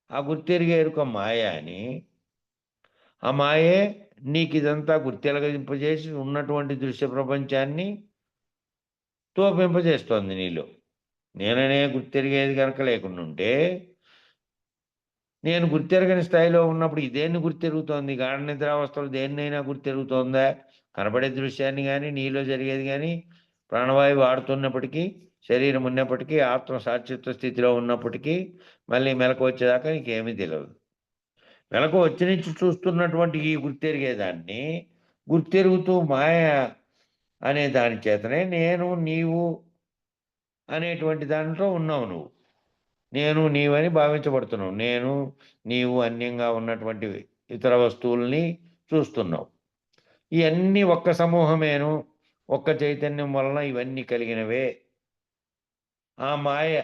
ఆ గుర్తెరిగే ఎరుక మాయ అని, ఆ మాయే నీకు ఇదంతా గుర్తెలగింపజేసి ఉన్నటువంటి దృశ్య ప్రపంచాన్ని తోపింపజేస్తోంది నీలో. నేననే గుర్తెరిగేది కనుక లేకుండా ఉంటే, నేను గుర్తెరగని స్థాయిలో ఉన్నప్పుడు ఇదేన్ని గుర్తెరుగుతోంది? గాఢ నిద్రావస్థలో దేన్నైనా గుర్తెరుగుతోందా? కనబడే దృశ్యాన్ని కానీ, నీలో జరిగేది కానీ, ప్రాణవాయువు ఆడుతున్నప్పటికీ, శరీరం ఉన్నప్పటికీ, ఆత్మ సాక్షిత్వ స్థితిలో ఉన్నప్పటికీ, మళ్ళీ మెలకు వచ్చేదాకా నీకేమీ తెలియదు. మెలకు వచ్చి నుంచి చూస్తున్నటువంటి ఈ గుర్తెరిగేదాన్ని గుర్తెరుగుతూ మాయ అనే దాని చేతనే నేను నీవు అనేటువంటి దాంట్లో ఉన్నావు. నువ్వు నేను నీవని భావించబడుతున్నావు. నేను నీవు అన్యంగా ఉన్నటువంటి ఇతర వస్తువుల్ని చూస్తున్నావు. ఇవన్నీ ఒక్క సమూహమేను, ఒక్క చైతన్యం వలన ఇవన్నీ కలిగినవే. ఆ మాయ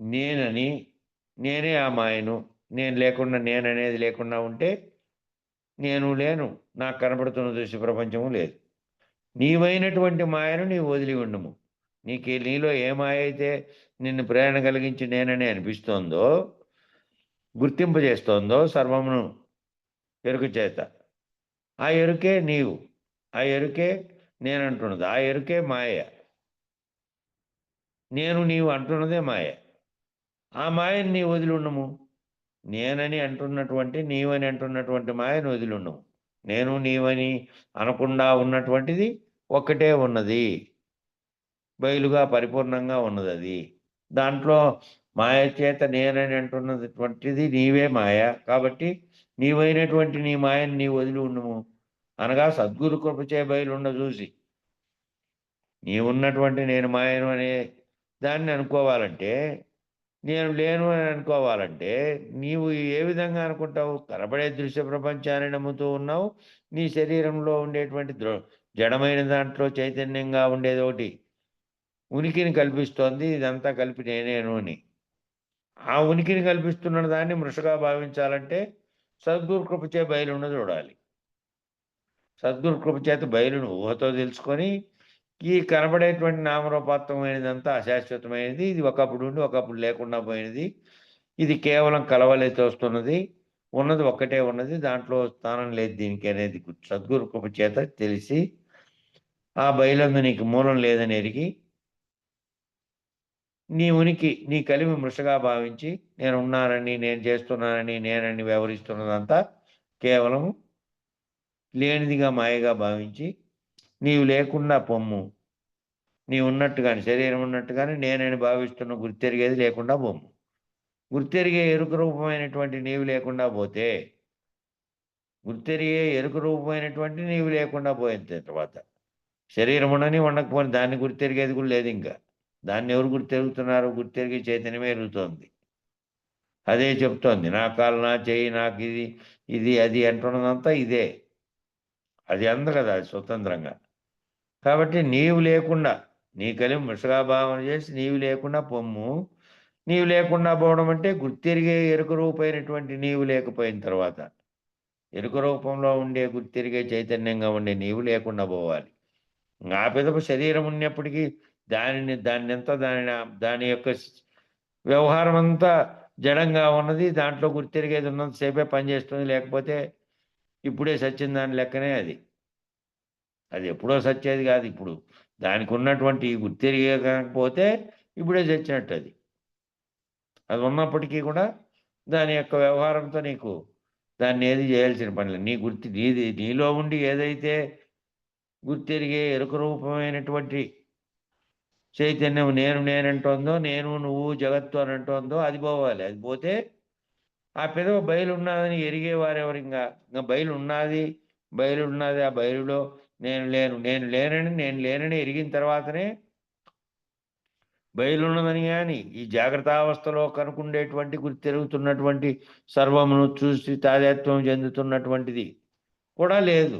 నేనని, నేనే ఆ మాయను. నేను లేకుండా, నేననేది లేకుండా ఉంటే నేను లేను, నాకు కనబడుతున్న దృశ్య ప్రపంచము లేదు. నీవైనటువంటి మాయను నీవు వదిలి ఉండము. నీలో ఏ మాయ అయితే నిన్ను ప్రేరణ కలిగించి నేనని అనిపిస్తోందో, గుర్తింపజేస్తోందో సర్వమును ఎరుక చేత, ఆ ఎరుకే నీవు, ఆ ఎరుకే నేనంటున్నది, ఆ ఎరుకే మాయ. నేను నీవు అంటున్నదే మాయ. ఆ మాయని నీ వదిలి ఉండము. నేనని అంటున్నటువంటి, నీవని అంటున్నటువంటి మాయను వదిలి ఉండము. నేను నీవని అనకుండా ఉన్నటువంటిది ఒక్కటే ఉన్నది, బయలుగా పరిపూర్ణంగా ఉన్నది. అది దాంట్లో మాయ చేత నేనని అంటున్నటువంటిది నీవే మాయ. కాబట్టి నీవైనటువంటి నీ మాయని నీ వదిలి ఉండము అనగా సద్గురు కృపచే బయలుండ చూసి నీవున్నటువంటి నేను మాయను అనే దాన్ని అనుకోవాలంటే, నేను లేను అని అనుకోవాలంటే నీవు ఏ విధంగా అనుకుంటావు? కనబడే దృశ్య ప్రపంచాన్ని నమ్ముతూ ఉన్నావు. నీ శరీరంలో ఉండేటువంటి జడమైన దాంట్లో చైతన్యంగా ఉండేది ఒకటి ఉనికిని కల్పిస్తోంది. ఇదంతా కలిపి నేనేను అని. ఆ ఉనికిని కల్పిస్తున్న దాన్ని మృషగా భావించాలంటే సద్గురు కృపచే బయలుండ చూడాలి. సద్గురు కృపచేత బయలును ఊహతో తెలుసుకొని, ఈ కనబడేటువంటి నామరూపాత్మకమైనదంతా అశాశ్వతమైనది. ఇది ఒకప్పుడు ఉండి ఒకప్పుడు లేకుండా పోయినది. ఇది కేవలం కలవలే తోస్తున్నది. ఉన్నది ఒక్కటే ఉన్నది, దాంట్లో స్థానం లేదు దీనికి అనేది సద్గురు కృపచేత తెలిసి, ఆ బయలందు నీకు మూలం లేదని ఎరిగి, నీ ఉనికి నీ కలిమి మృషగా భావించి, నేను ఉన్నానని, నేను చేస్తున్నానని, నేనని వ్యవహరిస్తున్నదంతా కేవలం లేనిదిగా మాయగా భావించి, నీవు లేకుండా పొమ్ము, నీవు ఉన్నట్టుగాని, శరీరం ఉన్నట్టుగాని నేనని భావిస్తున్న గుర్తెరిగేది లేకుండా పొమ్ము. గుర్తెరిగే ఎరుక రూపమైనటువంటి నీవు లేకుండా పోతే, గుర్తెరిగే ఎరుక రూపమైనటువంటి నీవు లేకుండా పోయిన తర్వాత శరీరం ఉండని ఉండకపోని దాన్ని గుర్తెరిగేది కూడా లేదు. ఇంకా దాన్ని ఎవరు గుర్తెరుగుతున్నారు? గుర్తెరిగే చైతన్యమే ఎరుగుతోంది. అదే చెప్తోంది, నా కాలు, నా చెయ్యి, నాకు ఇది ఇది అది అంటున్నదంతా ఇదే. అది అంద కదా, అది స్వతంత్రంగా. కాబట్టి నీవు లేకుండా, నీ కలిమి మృషగా భావన చేసి నీవు లేకుండా పొమ్ము. నీవు లేకుండా పోవడం అంటే గుర్తెరిగే ఎరుక రూపమైనటువంటి నీవు లేకపోయిన తర్వాత, ఎరుక రూపంలో ఉండే గుర్తెరిగే చైతన్యంగా ఉండే నీవు లేకుండా పోవాలి. ఆ పిదప శరీరం ఉన్నప్పటికీ దాని యొక్క వ్యవహారం అంతా జడంగా ఉన్నది. దాంట్లో గుర్తెరిగేది ఉన్నంతసేపే పనిచేస్తుంది. లేకపోతే ఇప్పుడే సచ్చిన దాని లెక్కనే అది. అది ఎప్పుడో సచ్చేది కాదు. ఇప్పుడు దానికి ఉన్నటువంటి గుర్తెరిగే కాకపోతే ఇప్పుడే చచ్చినట్టు. అది ఉన్నప్పటికీ కూడా దాని యొక్క వ్యవహారంతో నీకు దాన్ని ఏది చేయాల్సిన పని లేదు. నీలో ఉండి ఏదైతే గుర్తెరిగే ఎరుక రూపమైనటువంటి చైతన్యం నేనంటోందో, నేను నువ్వు జగత్తు అని అంటోందో అది పోవాలి. అది పోతే ఆ పెదవ బయలు ఉన్నదని ఎరిగేవారెవరు? ఇంకా బయలు ఉన్నది, బయలు ఉన్నది, ఆ బయలులో నేను లేను, నేను లేనని ఎరిగిన తర్వాతనే బయలున్నదని కానీ ఈ జాగ్రత్తావస్థలో కనుకుండేటువంటి గుర్తెరుగుతున్నటువంటి సర్వమును చూసి తాదాత్మ్యం చెందుతున్నటువంటిది కూడా లేదు.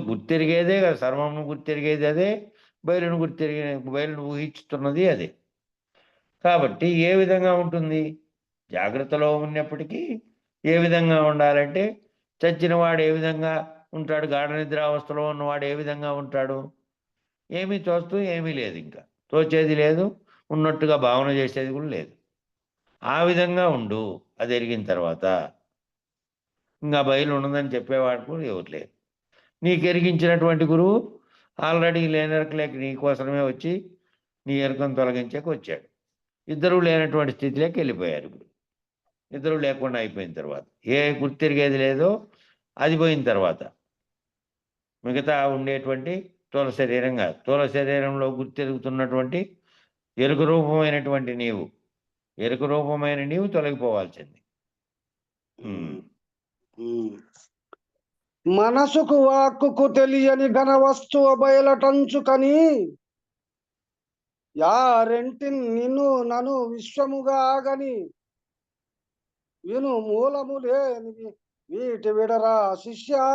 గుర్తెరిగేదే కదా, సర్వమును గుర్తెరిగేది అదే, బయలును బయలును ఊహించుతున్నది అదే. కాబట్టి ఏ విధంగా ఉంటుంది? జాగ్రత్తలో ఉన్నప్పటికీ ఏ విధంగా ఉండాలంటే, చచ్చినవాడు ఏ విధంగా ఉంటాడు, గాఢ నిద్రావస్థలో ఉన్నవాడు ఏ విధంగా ఉంటాడు? ఏమీ తోస్తూ ఏమీ లేదు, ఇంకా తోచేది లేదు, ఉన్నట్టుగా భావన చేసేది కూడా లేదు. ఆ విధంగా ఉండు అది ఎరిగిన తర్వాత. ఇంకా బయలు ఉన్నదని చెప్పేవాడు కూడా ఎవరు లేరు. నీకు ఎరిగించినటువంటి గురువు ఆల్రెడీ లేనెరకలేక నీ కోసమే వచ్చి నీ ఎరుకను తొలగించక వచ్చాడు. ఇద్దరూ లేనటువంటి స్థితిలోకి వెళ్ళిపోయారు. ఇప్పుడు ఇద్దరు లేకుండా అయిపోయిన తర్వాత ఏ గుర్తిరిగేది లేదో అది పోయిన తర్వాత మిగతా ఉండేటువంటి స్థూల శరీరం కాదు, స్థూల శరీరంలో గుర్తెరుగుతున్నటువంటి ఎరుక రూపమైనటువంటి నీవు, ఎరుక రూపమైన నీవు తొలగిపోవాల్సింది. మనసుకు వాక్కుకు తెలియని ఘన వస్తువు బయలటంచుకని యారెంటి నిన్ను నను విశ్వముగా ఆగని విను మూలము లేని వీటి విడరా శిష్యా.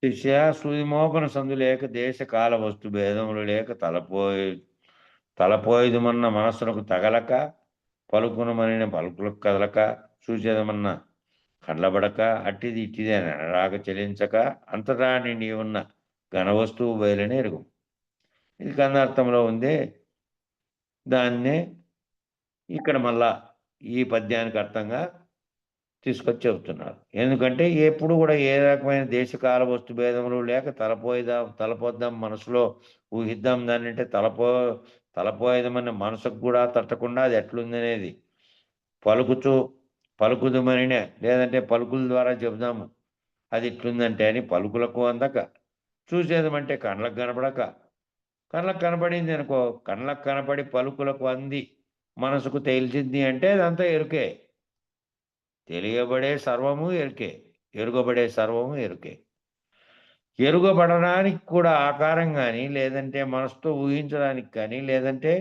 శిష్య, సూదిమోపన సందు లేక దేశ కాల వస్తు భేదములు లేక తలపోయిదుమన్న మనస్సునకు తగలక, పలుకునమనిన పలుకులకు కదలక, చూచేదమన్న కళ్ళబడక, అట్టిది ఇట్టిది అని అనరాక చెలించక, అంతటా నిండి ఉన్న ఘనవస్తువు బయలని ఎరుగు. ఇది కన్నర్థంలో ఉందే, దాన్నే ఇక్కడ మళ్ళా ఈ పద్యానికి అర్థంగా తీసుకొచ్చి చెబుతున్నారు. ఎందుకంటే ఎప్పుడు కూడా ఏ రకమైన దేశకాల వస్తు భేదములు లేక తలపోద్దాం మనసులో ఊహిద్దాం దాన్ని, అంటే తలపోయేదమని మనసుకు కూడా తట్టకుండా అది ఎట్లుందనేది పలుకుదుమనినే, లేదంటే పలుకుల ద్వారా చెబుదాము అది ఇట్లుందంటే అని పలుకులకు అందక, చూసేదమంటే కళ్ళకు కనపడక, కళ్ళకు కనపడింది అనుకో, కళ్ళకు కనపడి పలుకులకు అంది మనసుకు తేల్చింది అంటే అదంతా ఎరుకే. తెలియబడే సర్వము ఎరుకే, ఎరుగబడే సర్వము ఎరుకే. ఎరుగబడడానికి కూడా ఆకారం కానీ, లేదంటే మనసుతో ఊహించడానికి కానీ, లేదంటే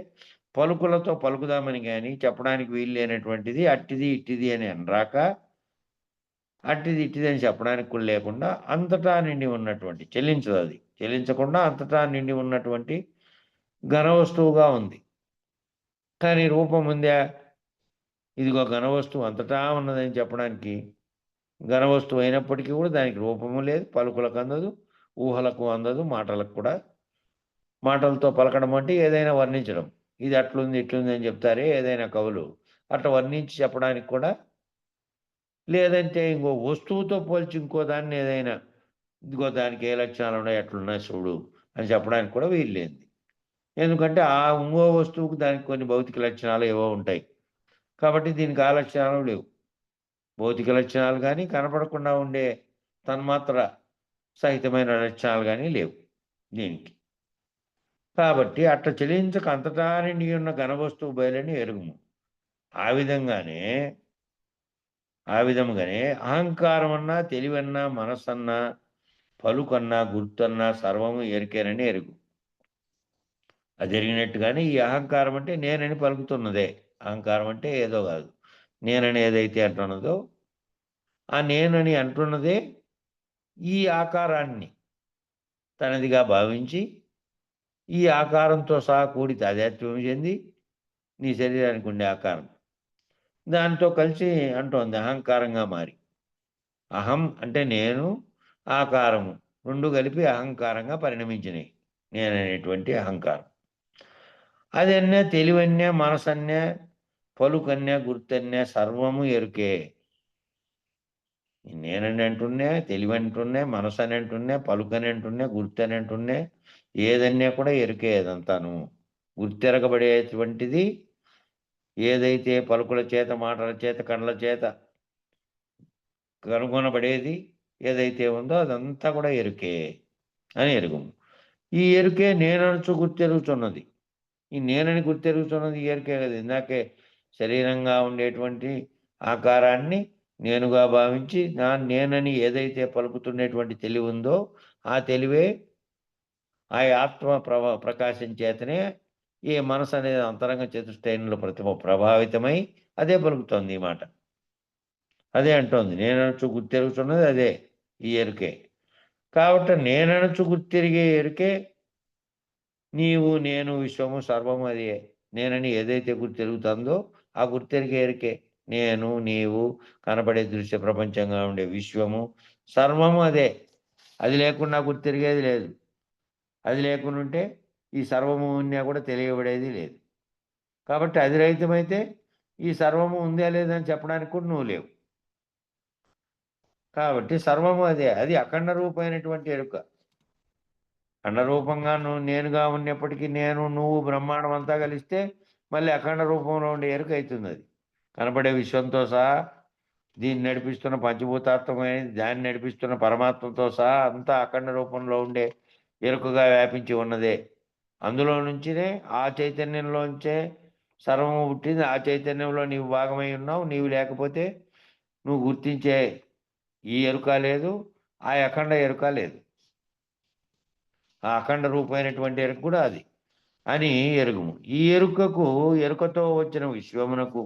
పలుకులతో పలుకుదామని కానీ చెప్పడానికి వీలు లేనటువంటిది అట్టిది ఇట్టిది అని అనరాక, అట్టిది ఇట్టిది అని చెప్పడానికి కూడా లేకుండా అంతటా నిండి ఉన్నటువంటి, చెల్లించదు అది, చెల్లించకుండా అంతటా నిండి ఉన్నటువంటి ఘనవస్తువుగా ఉంది. కానీ రూపం ఉందా? ఇదిగో ఘనవస్తువు అంతటా ఉన్నదని చెప్పడానికి ఘనవస్తువు అయినప్పటికీ కూడా దానికి రూపము లేదు, పలుకులకు అందదు, ఊహలకు అందదు, మాటలకు కూడా. మాటలతో పలకడం అంటే ఏదైనా వర్ణించడం, ఇది అట్లుంది ఇట్లుంది అని చెప్తారే ఏదైనా కవులు, అట్లా వర్ణించి చెప్పడానికి కూడా, లేదంటే ఇంకో వస్తువుతో పోల్చి ఇంకో దాన్ని ఏదైనా ఇదిగో దానికి ఏ లక్షణాలు ఉన్నాయి ఎట్లున్నాయి చూడు అని చెప్పడానికి కూడా వీల్లేదు. ఎందుకంటే ఆ ఇంకో వస్తువుకు దానికి కొన్ని భౌతిక లక్షణాలు ఏవో ఉంటాయి, కాబట్టి దీనికి ఆ లక్షణాలు లేవు. భౌతిక లక్షణాలు కానీ, కనపడకుండా ఉండే తన్మాత్ర సహితమైన లక్షణాలు కానీ లేవు దీనికి. కాబట్టి అట్లా చెలించక అంతటా నిండి ఉన్న ఘనవస్తువు బయలని ఎరుగుము. ఆ విధముగానే అహంకారం అన్నా, తెలివన్నా, మనస్సన్నా, పలుకన్నా, గుర్తన్నా సర్వము ఎరికేనని ఎరుగు. అది ఎరిగినట్టుగానే ఈ అహంకారం అంటే నేనని పలుకుతున్నదే. అహంకారం అంటే ఏదో కాదు, నేనని ఏదైతే అంటున్నదో ఆ నేనని అంటున్నదే ఈ ఆకారాన్ని తనదిగా భావించి, ఈ ఆకారంతో సహా కూడి తాదాత్మ్యం చెంది, నీ శరీరానికి ఉండే ఆకారం దాంతో కలిసి అంటోంది అహంకారంగా మారి. అహం అంటే నేను, ఆకారము రెండు కలిపి అహంకారంగా పరిణమించినాయి. నేననేటువంటి అహంకారం అదన్నే, తెలివన్నే, మనసన్నే, పలుకన్నే, గుర్తన్నే సర్వము ఎరుకే. నేనని అంటున్నే, తెలివి అంటున్నే, మనసు అని అంటున్నే, పలుకని అంటున్నే, గుర్తని అంటున్నే, ఏదన్నా కూడా ఎరుకే. ఏదంతాను గుర్తెరగబడేటువంటిది ఏదైతే పలుకుల చేత, మాటల చేత, కళ్ళ చేత కనుగొనబడేది ఏదైతే ఉందో అదంతా కూడా ఎరుకే అని ఎరుగు. ఈ ఎరుకే నేననుచు గుర్తెరుగుతున్నది. ఈ నేనని గుర్తెరుగుతున్నది ఈ ఎరుకే కదా. ఇందాకే శరీరంగా ఉండేటువంటి ఆకారాన్ని నేనుగా భావించి నేనని ఏదైతే పలుకుతున్నటువంటి తెలివి ఉందో ఆ తెలివే ఆ ఆత్మ ప్రకాశం చేతనే ఈ మనసు అనేది అంతరంగ చతుష్టయంలో ప్రభావితమై అదే పలుకుతోంది ఈ మాట. అదే అంటోంది నేననొచ్చు గుర్తెరుగుతున్నది అదే ఈ ఎరుకే. కాబట్టి నేననొచ్చు గుర్తెరిగే ఎరుకే నీవు నేను విశ్వము సర్వము అదే. నేనని ఏదైతే గుర్తెరుగుతుందో ఆ గుర్తెరిగే ఎరుకే. నేను నీవు కనపడే దృశ్య ప్రపంచంగా ఉండే విశ్వము సర్వము అదే. అది లేకుండా గుర్తెరిగేది లేదు. అది లేకుండా ఉంటే ఈ సర్వము ఉన్నా కూడా తెలియబడేది లేదు. కాబట్టి అది రహితమైతే ఈ సర్వము ఉందా లేదని చెప్పడానికి కూడా నువ్వు లేవు. కాబట్టి సర్వము అదే. అది అఖండ రూపమైనటువంటి ఎరుక. ఖండ రూపంగా నువ్వు నేనుగా ఉన్నప్పటికీ నేను నువ్వు బ్రహ్మాండం అంతా కలిస్తే మళ్ళీ అఖండ రూపంలో ఉండే ఎరుక అవుతుంది. అది కనపడే విశ్వంతో సహా దీన్ని నడిపిస్తున్న పంచభూతాత్మకమైనది దాన్ని నడిపిస్తున్న పరమాత్మతో సహా అంతా అఖండ రూపంలో ఉండే ఎరుకగా వ్యాపించి ఉన్నదే. అందులో నుంచినే ఆ చైతన్యంలోంచే సర్వము పుట్టింది. ఆ చైతన్యంలో నీవు భాగమై ఉన్నావు. నీవు లేకపోతే నువ్వు గుర్తించే ఈ ఎరుక లేదు, ఆ అఖండ ఎరుక లేదు. ఆ అఖండ రూపమైనటువంటి ఎరుక కూడా అది అని ఎరుగుము. ఈ ఎరుకతో వచ్చిన విశ్వమునకు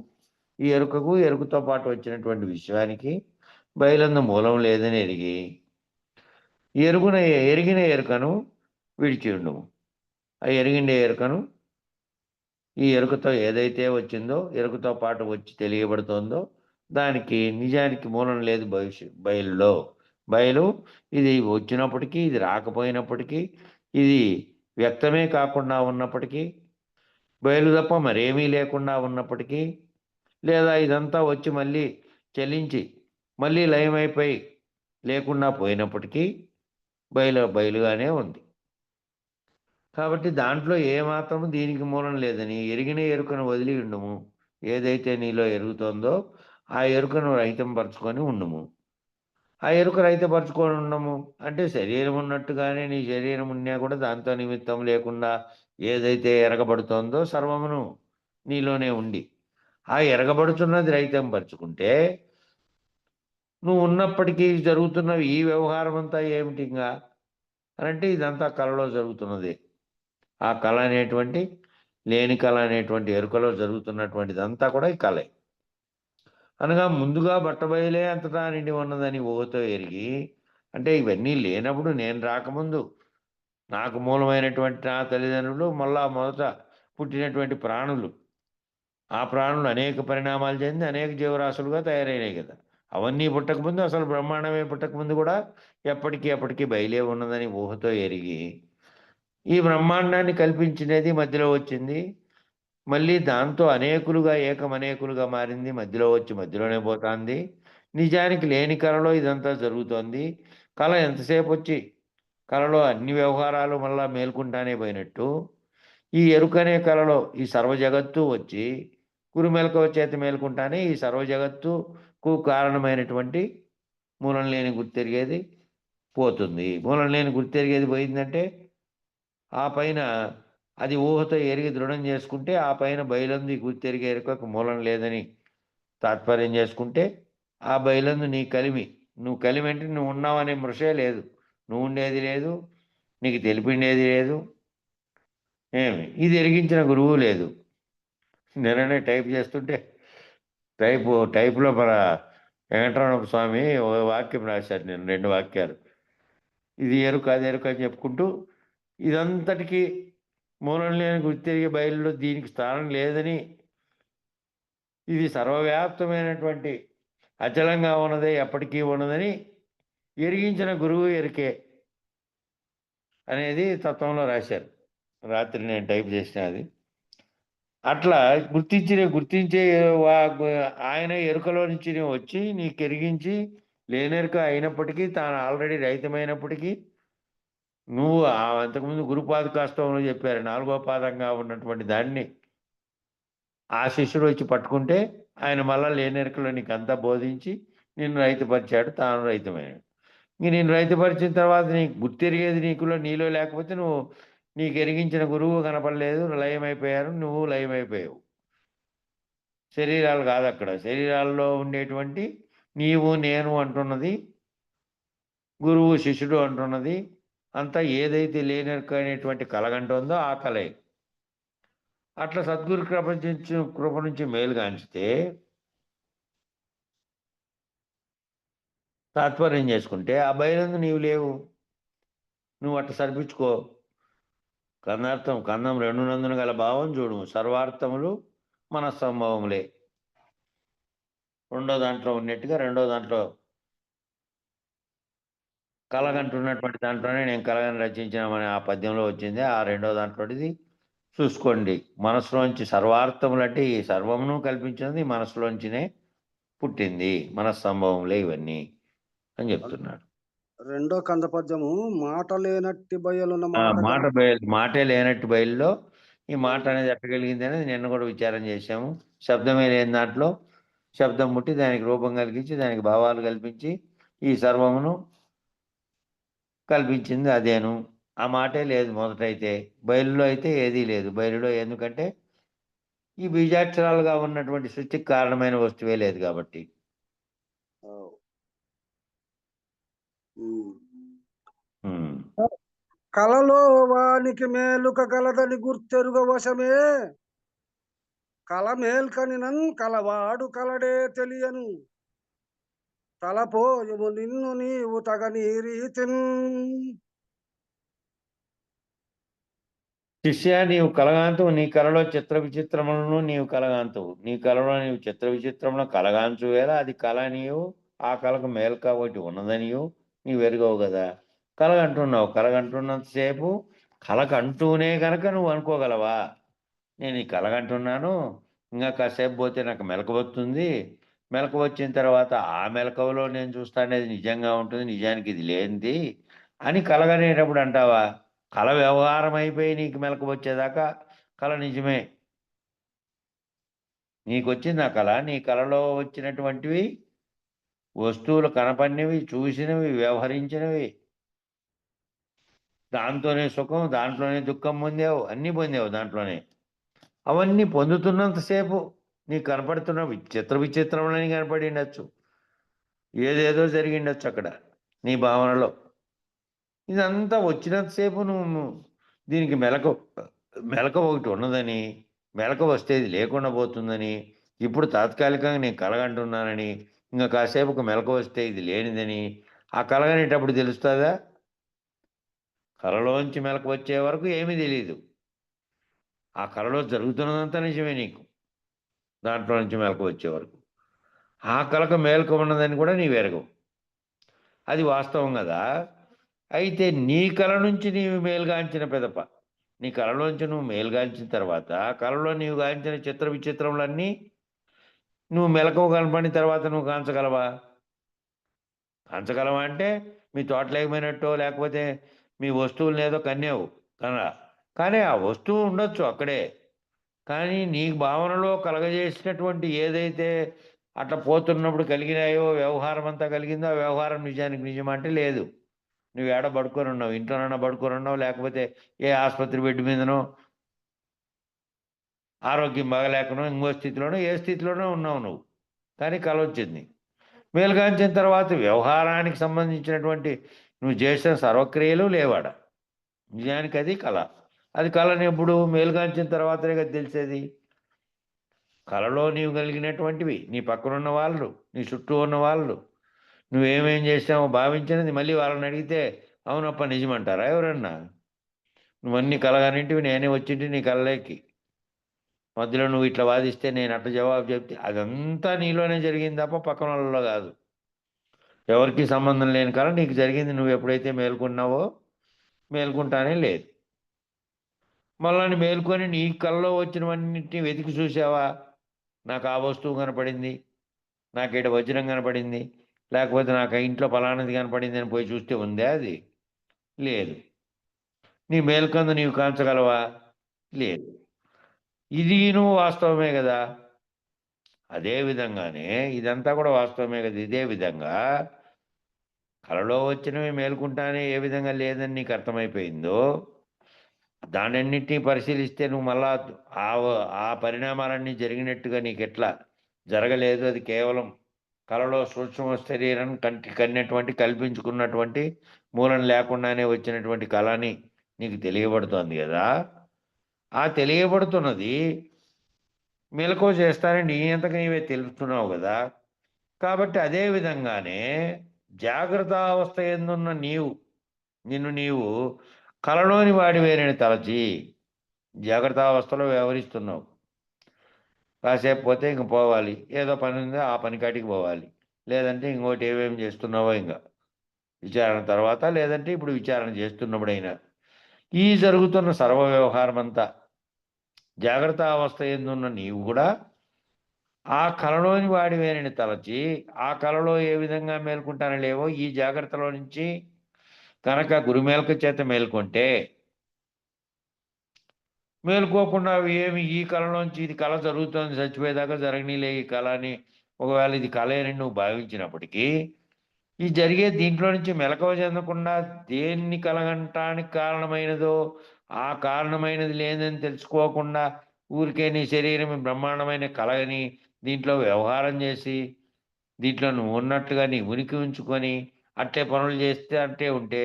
ఈ ఎరుకతో పాటు వచ్చినటువంటి విశ్వానికి బయలందు మూలం లేదని ఎరిగి ఎరిగిన ఎరుకను విడిచి ఉండుము. ఆ ఎరిగిండే ఎరుకను ఈ ఎరుకతో ఏదైతే వచ్చిందో ఎరుకతో పాటు వచ్చి తెలియబడుతోందో దానికి నిజానికి మూలం లేదు బయలులో. బయలు ఇది వచ్చినప్పటికీ ఇది రాకపోయినప్పటికీ ఇది వ్యక్తమే కాకుండా ఉన్నప్పటికీ బయలు తప్ప మరేమీ లేకుండా ఉన్నప్పటికీ లేదా ఇదంతా వచ్చి మళ్ళీ చలించి మళ్ళీ లయమైపోయి లేకుండా పోయినప్పటికీ బయలుగానే ఉంది. కాబట్టి దాంట్లో ఏమాత్రము దీనికి మూలం లేదని ఎరిగిన ఎరుకను వదిలి ఉండుము. ఏదైతే నీలో ఎరుగుతోందో ఆ ఎరుకను రహితంపరచుకొని ఉండుము. ఆ ఎరుక రహితపరచుకొని ఉండము అంటే శరీరం ఉన్నట్టుగానే నీ శరీరం ఉన్నా కూడా దాంతో నిమిత్తం లేకుండా ఏదైతే ఎరగబడుతోందో సర్వమును నీలోనే ఉండి ఆ ఎరగబడుతున్నది రహితంపరుచుకుంటే నువ్వు ఉన్నప్పటికీ జరుగుతున్నవి ఈ వ్యవహారం అంతా ఏమిటి ఇంకా అంటే ఇదంతా కళలో జరుగుతున్నది. ఆ కళ అనేటువంటి లేని కళ అనేటువంటి ఎరుకలో జరుగుతున్నటువంటిదంతా కూడా ఈ కళే. అనగా ముందుగా బట్టబయలే అంతటా నిండి ఉన్నదని ఊహతో ఎరిగి అంటే ఇవన్నీ లేనప్పుడు నేను రాకముందు నాకు మూలమైనటువంటి నా తల్లిదండ్రులు మొదట పుట్టినటువంటి ప్రాణులు ఆ ప్రాణులు అనేక పరిణామాలు చెంది అనేక జీవరాశులుగా తయారైనాయి కదా. అవన్నీ పుట్టకముందు అసలు బ్రహ్మాండమే పుట్టకముందు కూడా ఎప్పటికీ బయలే ఉన్నదని ఊహతో ఎరిగి ఈ బ్రహ్మాండాన్ని కల్పించినది మధ్యలో వచ్చింది. మళ్ళీ దాంతో ఏకమనేకులుగా మారింది. మధ్యలో వచ్చి మధ్యలోనే పోతుంది. నిజానికి లేని కళలో ఇదంతా జరుగుతోంది. కళ ఎంతసేపు వచ్చి కళలో అన్ని వ్యవహారాలు మళ్ళా మేల్కుంటానే పోయినట్టు ఈ ఎరుకనే కళలో ఈ సర్వజగత్తు వచ్చి కురుమెలకువ చేత మేల్కుంటానే ఈ సర్వజగత్తుకు కారణమైనటువంటి మూలం లేని గుర్తెరిగేది పోతుంది. మూలం లేని గుర్తెరిగేది పోయిందంటే ఆ పైన అది ఊహతో ఎరిగి దృఢం చేసుకుంటే ఆ పైన బయలందు గుర్తెరిగే ఎరుకకు మూలం లేదని తాత్పర్యం చేసుకుంటే ఆ బయలందు నీ కలిమి నువ్వు కలిమి అంటే నువ్వు ఉన్నావనే మృషే లేదు. నువ్వు ఉండేది లేదు, నీకు తెలిపిండేది లేదు, ఇది ఎరిగించిన గురువు లేదు. నేననే టైప్ చేస్తుంటే టైప్లో మన వెంకటరమణ స్వామి ఒక వాక్యం రాశారు. నేను 2 వాక్యాలు ఇది ఎరుక అది ఎరుక అని చెప్పుకుంటూ ఇదంతటికీ మూలం లేని గుర్తెరిగే బయలులో దీనికి స్థానం లేదని ఇది సర్వవ్యాప్తమైనటువంటి అచలంగా ఉన్నదే ఎప్పటికీ ఉన్నదని ఎరిగించిన గురువు ఎరికే అనేది తత్వంలో రాశారు. రాత్రి నేను టైప్ చేసిన అది అట్లా గుర్తించే ఆయన ఎరుకలో నుంచి వచ్చి నీకు ఎరిగించి లేనెరుక అయినప్పటికీ తాను ఆల్రెడీ రహితమైనప్పటికీ నువ్వు అంతకుముందు గురుపాదకాష్టంలో చెప్పారు 4వ పాదంగా ఉన్నటువంటి దాన్ని ఆ శిష్యుడు వచ్చి పట్టుకుంటే ఆయన మళ్ళా లేనెరుకలో నీకు అంతా బోధించి నిన్ను రైతుపరిచాడు. తాను రైతమయ్యాడు. ఇంక నేను రైతుపరిచిన తర్వాత నీకు గుర్తెరిగేది నీలో లేకపోతే నువ్వు నీకు ఎరిగించిన గురువు కనపడలేదు, లయమైపోయారు, నువ్వు లయమైపోయావు. శరీరాలు కాదు అక్కడ. శరీరాల్లో ఉండేటువంటి నీవు నేను అంటున్నది, గురువు శిష్యుడు అంటున్నది అంతా ఏదైతే లేనటువంటి కలగంటుందో ఆ కలే. అట్లా సద్గురు కృప నుంచి మేలుగాంచితే తాత్పర్యం చేసుకుంటే ఆ బయలందు నీవు లేవు. నువ్వు అట్లా సరిపించుకో. కందార్థం కందం 2 నందున గల భావం చూడు. సర్వార్థములు మనస్సంభవములే. రెండో దాంట్లో ఉన్నట్టుగా రెండో దాంట్లో కలగంటున్నటువంటి దాంట్లోనే నేను కలగని రచించినామని ఆ పద్యంలో వచ్చింది. ఆ రెండో దాంట్లోది చూసుకోండి. మనసులోంచి సర్వార్థములు అంటే ఈ సర్వమును కల్పించినది మనసులోంచినే పుట్టింది. మనస్సంభవములే ఇవన్నీ అని చెప్తున్నాడు. రెండో కంద పద్యము మాట లేనట్టి బయలున్న మాటే లేనట్టు బయలులో ఈ మాట అనేది ఎట్టగలిగింది అనేది నిన్న కూడా విచారం చేశాము. శబ్దమే లేని దాంట్లో శబ్దం ముట్టి దానికి రూపం కలిగించి దానికి భావాలు కల్పించి ఈ సర్వమును కల్పించింది అదేను. ఆ మాటే లేదు మొదటైతే. బయలులో అయితే ఏదీ లేదు. బయలులో ఎందుకంటే ఈ బీజాక్షరాలుగా ఉన్నటువంటి సృష్టికి కారణమైన వస్తువే లేదు కాబట్టి. కలలో వానికి మేలుక గలదని గుర్తెరుగ వశమే, కల మేల్కనినన్ కలవాడు కలడే తెలియను, తలపోయుము నిన్ను నీవు తగని రీతిన్. శిష్య, నీవు కలగాంతువు. నీ కలలో చిత్ర విచిత్రములను నీవు కలగాంతువు. నీ కలలో నీవు చిత్ర విచిత్రములను కలగాంచు వేళ అది కళ నీవు, ఆ కళకు మేల్క ఒకటి ఉన్నదనియు నీవు ఎరుగవు కదా. కలగంటున్నావు. కలగంటున్నంతసేపు కలకంటూనే కనుక నువ్వు అనుకోగలవా నేను ఈ కలగంటున్నాను, ఇంకా కాసేపు పోతే నాకు మెలక వస్తుంది, మెలక వచ్చిన తర్వాత ఆ మెలకువలో నేను చూస్తానేది నిజంగా ఉంటుంది, నిజానికి ఇది లేనిది అని కలగనేటప్పుడు అంటావా? కళ వ్యవహారం అయిపోయి నీకు మెలకు వచ్చేదాకా కళ నిజమే. నీకు వచ్చింది ఆ కళ. నీ కళలో వచ్చినటువంటివి వస్తువులు కనపడినవి, చూసినవి, వ్యవహరించినవి, దాంతోనే సుఖం, దాంట్లోనే దుఃఖం పొందావు, అన్నీ పొందావు దాంట్లోనే. అవన్నీ పొందుతున్నంతసేపు నీకు కనపడుతున్న చిత్ర విచిత్రములని కనపడి ఉండొచ్చు, ఏదేదో జరిగిండొచ్చు అక్కడ నీ భావనలో. ఇదంతా వచ్చినంతసేపు నువ్వు దీనికి మెలక ఒకటి ఉన్నదని, మెలక వస్తే ఇది లేకుండా పోతుందని, ఇప్పుడు తాత్కాలికంగా నేను కలగంటున్నానని, ఇంకా కాసేపుకు మెలక వస్తే ఇది లేనిదని ఆ కలగనేటప్పుడు తెలుస్తుందా? కళలోంచి మెలకు వచ్చే వరకు ఏమీ తెలియదు. ఆ కళలో జరుగుతున్నదంతా నిజమే నీకు, దాంట్లో నుంచి మెలకు వచ్చే వరకు. ఆ కళకు మేలుక ఉన్నదని కూడా నీవు ఎరగవు. అది వాస్తవం కదా. అయితే నీ కళ నుంచి నీవు మేలుగాంచిన పెదప, నీ కళలోంచి నువ్వు మేలుగాంచిన తర్వాత కళలో నీవు గాంచిన చిత్ర విచిత్రములన్నీ నువ్వు మెలకువ కనపడిన తర్వాత నువ్వు కాంచగలవా? కాంచగలవా అంటే మీ తోట లేకపోయినట్టు, లేకపోతే మీ వస్తువులు ఏదో కన్యావు కనరా, కానీ ఆ వస్తువు ఉండొచ్చు అక్కడే. కానీ నీ భావనలో కలగజేసినటువంటి ఏదైతే అట్లా పోతున్నప్పుడు కలిగినాయో, వ్యవహారం అంతా కలిగిందో ఆ వ్యవహారం నిజానికి నిజమంటే లేదు. నువ్వు ఏడ పడుకొని ఉన్నావు, ఇంట్లోనన్నా పడుకొని ఉన్నావు, లేకపోతే ఏ ఆసుపత్రి బెడ్ మీదనో, ఆరోగ్యం బాగలేకనో, ఇంకో స్థితిలోనో, ఏ స్థితిలోనో ఉన్నావు నువ్వు. కానీ కళ వచ్చింది. మేలుగాంచిన తర్వాత వ్యవహారానికి సంబంధించినటువంటి నువ్వు చేసిన సర్వక్రియలు లేవాడ. నిజానికి అది కళ. అది కళని ఎప్పుడు మేలుగాంచిన తర్వాతనే కదా తెలిసేది. కళలో నీవు కలిగినటువంటివి, నీ పక్కనున్న వాళ్ళు, నీ చుట్టూ ఉన్న వాళ్ళు, నువ్వేమేం చేసావో భావించినది మళ్ళీ వాళ్ళని అడిగితే అవునప్ప నిజమంటారా ఎవరన్నా? నువ్వన్నీ కలగానింటివి నేనే వచ్చింటి నీ కళ్ళలోకి, మధ్యలో నువ్వు ఇట్లా వాదిస్తే నేను అట్లా జవాబు చెప్తే అదంతా నీలోనే జరిగింది తప్ప పక్కన వాళ్ళలో కాదు. ఎవరికి సంబంధం లేని కళ నీకు జరిగింది. నువ్వు ఎప్పుడైతే మేల్కొన్నావో మేల్కొంటానే లేదు. మళ్ళీ మేల్కొని నీ కళ్ళలో వచ్చినవన్నింటినీ వెతికి చూసావా? నాకు ఆ వస్తువు కనపడింది, నాకు ఇక్కడ వజ్రం కనపడింది, లేకపోతే నాకు ఇంట్లో ఫలానది కనపడింది అని పోయి చూస్తే ఉందే? అది లేదు. నీ మేల్కొందు నీవు కాంచగలవా? లేదు. ఇది నువ్వు వాస్తవమే కదా. అదే విధంగానే ఇదంతా కూడా వాస్తవమే కదా. ఇదే విధంగా కలలో వచ్చినవి మేల్కుంటానే ఏ విధంగా లేదని నీకు అర్థమైపోయిందో, దానన్నిటినీ పరిశీలిస్తే నువ్వు మళ్ళా ఆ ఆ పరిణామాలన్నీ జరిగినట్టుగా నీకు ఎట్లా జరగలేదు. అది కేవలం కలలో సూక్ష్మ శరీరం కంటికి కన్నటువంటి కల్పించుకున్నటువంటి మూలం లేకుండానే వచ్చినటువంటి కళ అని నీకు తెలియబడుతోంది కదా. ఆ తెలియబడుతున్నది మెలకువ చేస్తానని నీ అంతకు నీవే తెలుస్తున్నావు కదా. కాబట్టి అదే విధంగానే జాగ్రత్త అవస్థ ఎందున్న నిన్ను నీవు కలలోని వాడివేనని తలచి జాగ్రత్త అవస్థలో వ్యవహరిస్తున్నావు. కాసేపు పోతే ఇంక పోవాలి, ఏదో పని ఉందో ఆ పని కాటికి పోవాలి, లేదంటే ఇంకోటి ఏమేమి చేస్తున్నావో ఇంకా విచారణ తర్వాత, లేదంటే ఇప్పుడు విచారణ చేస్తున్నప్పుడైనా ఈ జరుగుతున్న సర్వ వ్యవహారం అంతా జాగ్రత్త అవస్థ ఎందున్న నీవు కూడా ఆ కలలోని వాడివేనని తలచి ఆ కలలో ఏ విధంగా మేల్కుంటానో లేవో ఈ జాగ్రత్తలో నుంచి కనుక గురుమేల్క చేత మేల్కొంటే మేలుకోకుండా ఏమి ఈ కళలోంచి ఇది కళ జరుగుతుంది చచ్చిపోయేదాకా జరగనీలే ఈ కళ అని ఒకవేళ ఇది కళేనని నువ్వు భావించినప్పటికీ ఈ జరిగే దీంట్లో నుంచి మెలకువ చెందకుండా దేన్ని కలగంటానికి కారణమైనదో ఆ కారణమైనది లేదని తెలుసుకోకుండా ఊరికే నీ శరీరం బ్రహ్మాండమైన కళని దీంట్లో వ్యవహారం చేసి దీంట్లో నువ్వు ఉన్నట్టుగా నీ ఉనికి ఉంచుకొని అట్లే పనులు చేస్తే అంటే ఉంటే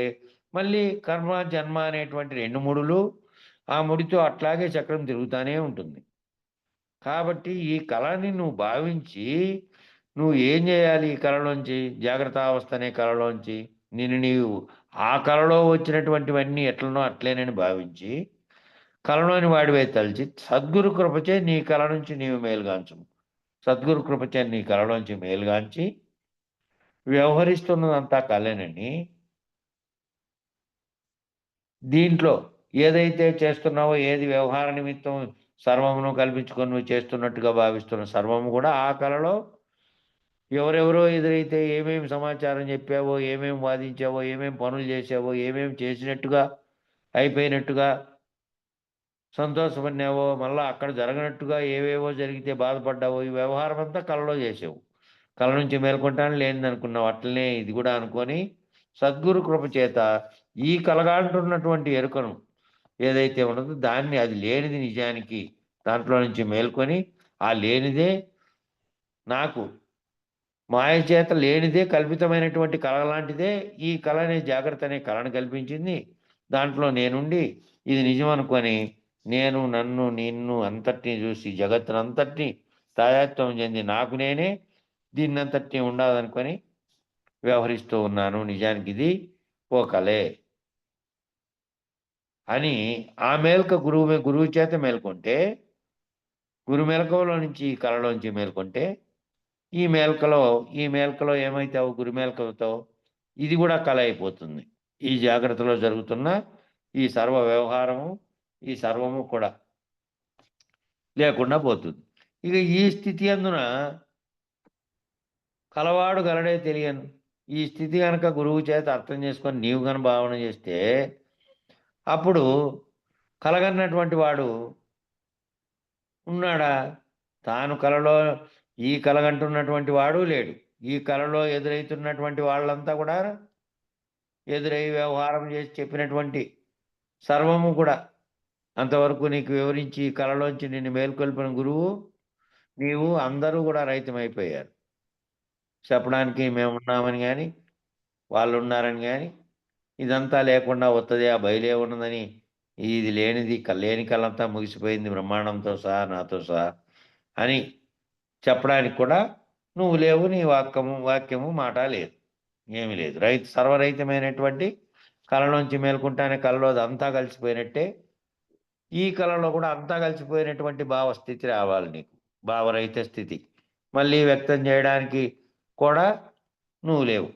మళ్ళీ కర్మ జన్మ అనేటువంటి 2 ముడులు ఆ ముడితో అట్లాగే చక్రం తిరుగుతానే ఉంటుంది. కాబట్టి ఈ కళని నువ్వు భావించి నువ్వు ఏం చేయాలి? ఈ కళలోంచి జాగ్రత్తావస్థ అనే కళలోంచి నిన్ను నీవు ఆ కళలో వచ్చినటువంటివన్నీ ఎట్లనో అట్లేనని భావించి కళలోని వాడివై తలిచి సద్గురు కృపచే నీ కళ నుంచి నీవు మేలుగాంచుము. సద్గురు కృపచే నీ కళలోంచి మేలుగాంచి వ్యవహరిస్తున్నదంతా కళేనని దీంట్లో ఏదైతే చేస్తున్నావో ఏది వ్యవహార నిమిత్తం సర్వమును కల్పించుకొని నువ్వు చేస్తున్నట్టుగా భావిస్తున్న సర్వము కూడా ఆ కళలో ఎవరెవరో ఎదురైతే ఏమేమి సమాచారం చెప్పావో, ఏమేమి వాదించావో, ఏమేమి పనులు చేసావో, ఏమేమి చేసినట్టుగా అయిపోయినట్టుగా సంతోషపడినావో, మళ్ళా అక్కడ జరగనట్టుగా ఏవేవో జరిగితే బాధపడ్డావో, ఈ వ్యవహారం అంతా కళలో చేసావు. కళ నుంచి మేల్కొంటాను లేనిదనుకున్నావు. అట్లనే ఇది కూడా అనుకొని సద్గురు కృప చేత ఈ కలగాంటున్నటువంటి ఎరుకను ఏదైతే ఉన్నదో దాన్ని అది లేనిది నిజానికి దాంట్లో నుంచి మేల్కొని ఆ లేనిదే నాకు మాయ చేత లేనిదే కల్పితమైనటువంటి కళ లాంటిదే ఈ కళ అనే జాగ్రత్త అనే కళను కల్పించింది. దాంట్లో నేనుండి ఇది నిజం అనుకొని నేను నన్ను నిన్ను అంతటినీ చూసి జగత్తునంతటినీ తాదాత్మ్యం చెంది నాకు నేనే దీన్నంతటినీ ఉండాలనుకొని వ్యవహరిస్తూ ఉన్నాను. నిజానికి ఇది ఓ కళే అని ఆ మేల్క గురువు చేత మేల్కొంటే గురు మెలకువలో నుంచి ఈ కళలోంచి మేల్కొంటే ఈ మేల్కలో ఏమైతావు? గురు మేల్కవుతావు. ఇది కూడా కళ అయిపోతుంది. ఈ జాగ్రత్తలో జరుగుతున్న ఈ సర్వ వ్యవహారము ఈ సర్వము కూడా లేకుండా పోతుంది. ఇక ఈ స్థితి అందున కలవాడు గలడే తెలియను. ఈ స్థితి కనుక గురువు చేత అర్థం చేసుకొని నీవు కనుక భావన చేస్తే అప్పుడు కలగన్నటువంటి వాడు ఉన్నాడా? తాను కలలో ఈ కలగంటున్నటువంటి వాడు లేడు. ఈ కలలో ఎదురైతున్నటువంటి వాళ్ళంతా కూడా ఎదురై వ్యవహారం చేసి చెప్పినటువంటి సర్వము కూడా అంతవరకు నీకు వివరించి కళలోంచి నిన్ను మేల్కొల్పిన గురువు నీవు అందరూ కూడా రహితమైపోయారు. చెప్పడానికి మేమున్నామని కానీ వాళ్ళు ఉన్నారని కానీ ఇదంతా లేకుండా వస్తుంది ఆ బయలే ఉన్నదని ఇది లేనిది లేని కళ్ళంతా ముగిసిపోయింది బ్రహ్మాండంతో సహా నాతో సహా అని చెప్పడానికి కూడా నువ్వు లేవు. నీ వాక్యము మాట లేదు, ఏమీ లేదు. సర్వరహితమైనటువంటి కళలోంచి మేల్కుంటానే కళలో అంతా కలిసిపోయినట్టే ఈ కళలో కూడా అంతా కలిసిపోయినటువంటి భావస్థితి రావాలి నీకు. భావరహిత స్థితి మళ్ళీ వ్యక్తం చేయడానికి కూడా నువ్వు లేవు.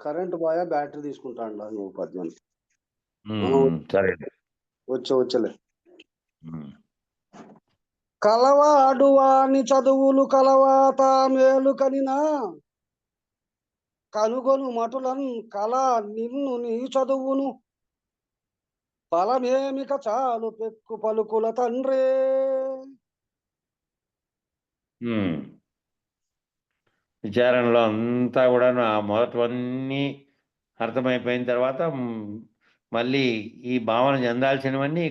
కరెంట్ బాయా బ్యాటరీ తీసుకుంటాను నువ్వు పద్యం సరే వచ్చలే. కలవాడు వాని చదువులు కలవాత మేలు కనినా కనుగొను మటులన్ కల నిన్ను నీ చదువును ఫలమేమిక చాలు పెక్కు పలుకుల తండ్రే. విచారణలో అంతా కూడాను ఆ మొదటివన్నీ అర్థమైపోయిన తర్వాత మళ్ళీ ఈ భావన చెందాల్సినవన్నీ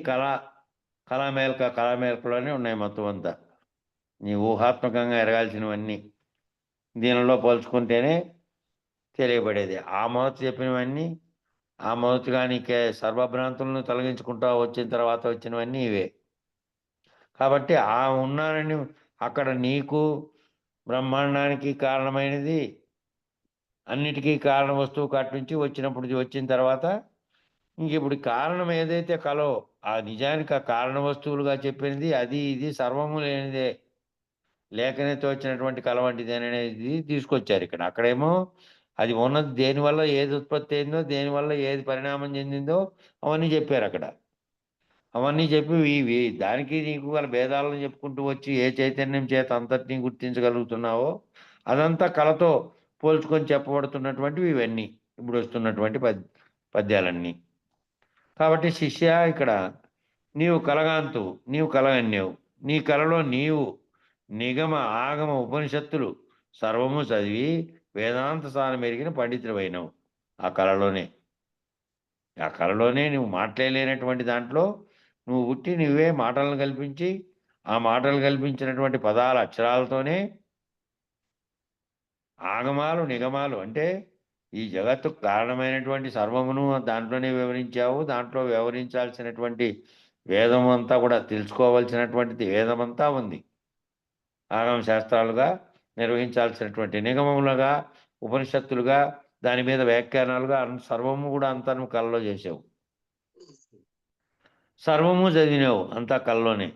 కళామేళకలోనే ఉన్నాయి మొత్తం అంతా. నీ ఊహాత్మకంగా ఎరగాల్సినవన్నీ దీనిలో పోల్చుకుంటేనే తెలియబడేది. ఆ మొదట చెప్పినవన్నీ ఆ మొదటగా నీకే సర్వభ్రాంతులను తొలగించుకుంటూ వచ్చిన తర్వాత వచ్చినవన్నీ ఇవే. కాబట్టి ఆ ఉన్నానని అక్కడ నీకు బ్రహ్మాండానికి కారణమైనది, అన్నిటికీ కారణ వస్తువు కాటి నుంచి వచ్చిన తర్వాత ఇంక ఇప్పుడు కారణం ఏదైతే కలో ఆ నిజానికి ఆ కారణ వస్తువులుగా చెప్పినది అది ఇది సర్వము లేనిదే, లేఖనే తోచినటువంటి కల వంటిదేననేది తీసుకొచ్చారు ఇక్కడ. అక్కడేమో అది ఉన్నది దేనివల్ల ఏది ఉత్పత్తి అయిందో, దేనివల్ల ఏది పరిణామం చెందిందో అవన్నీ చెప్పారు అక్కడ. అవన్నీ చెప్పి ఇవి దానికి నీకు గల భేదాలను చెప్పుకుంటూ వచ్చి ఏ చైతన్యం చేత అంతటినీ గుర్తించగలుగుతున్నావో అదంతా కళతో పోల్చుకొని చెప్పబడుతున్నటువంటివి ఇవన్నీ ఇప్పుడు వస్తున్నటువంటి పద్యాలన్నీ. కాబట్టి శిష్య ఇక్కడ నీవు కలగాంతు, నీవు కలగన్యవు, నీ కలలో నీవు నిగమ ఆగమ ఉపనిషత్తులు సర్వము చదివి వేదాంత సారం ఎరిగిన పండితుడైనవు. ఆ కళలోనే నువ్వు మాట్లాడలేనటువంటి దాంట్లో నువ్వు పుట్టి నువ్వే మాటలను కల్పించి ఆ మాటలు కల్పించినటువంటి పదాల అక్షరాలతోనే ఆగమాలు నిగమాలు అంటే ఈ జగత్తుకు కారణమైనటువంటి సర్వమును దాంట్లోనే వివరించావు. దాంట్లో వివరించాల్సినటువంటి వేదం అంతా కూడా తెలుసుకోవాల్సినటువంటిది వేదమంతా ఉంది. ఆగమ శాస్త్రాలుగా నిర్వహించాల్సినటువంటి నిగమములుగా ఉపనిషత్తులుగా దాని మీద వ్యాఖ్యానాలుగా సర్వము కూడా అంతా నువ్వు కళ్ళలో చేసావు. సర్వము చదివినావు అంతా కళ్ళలోనే.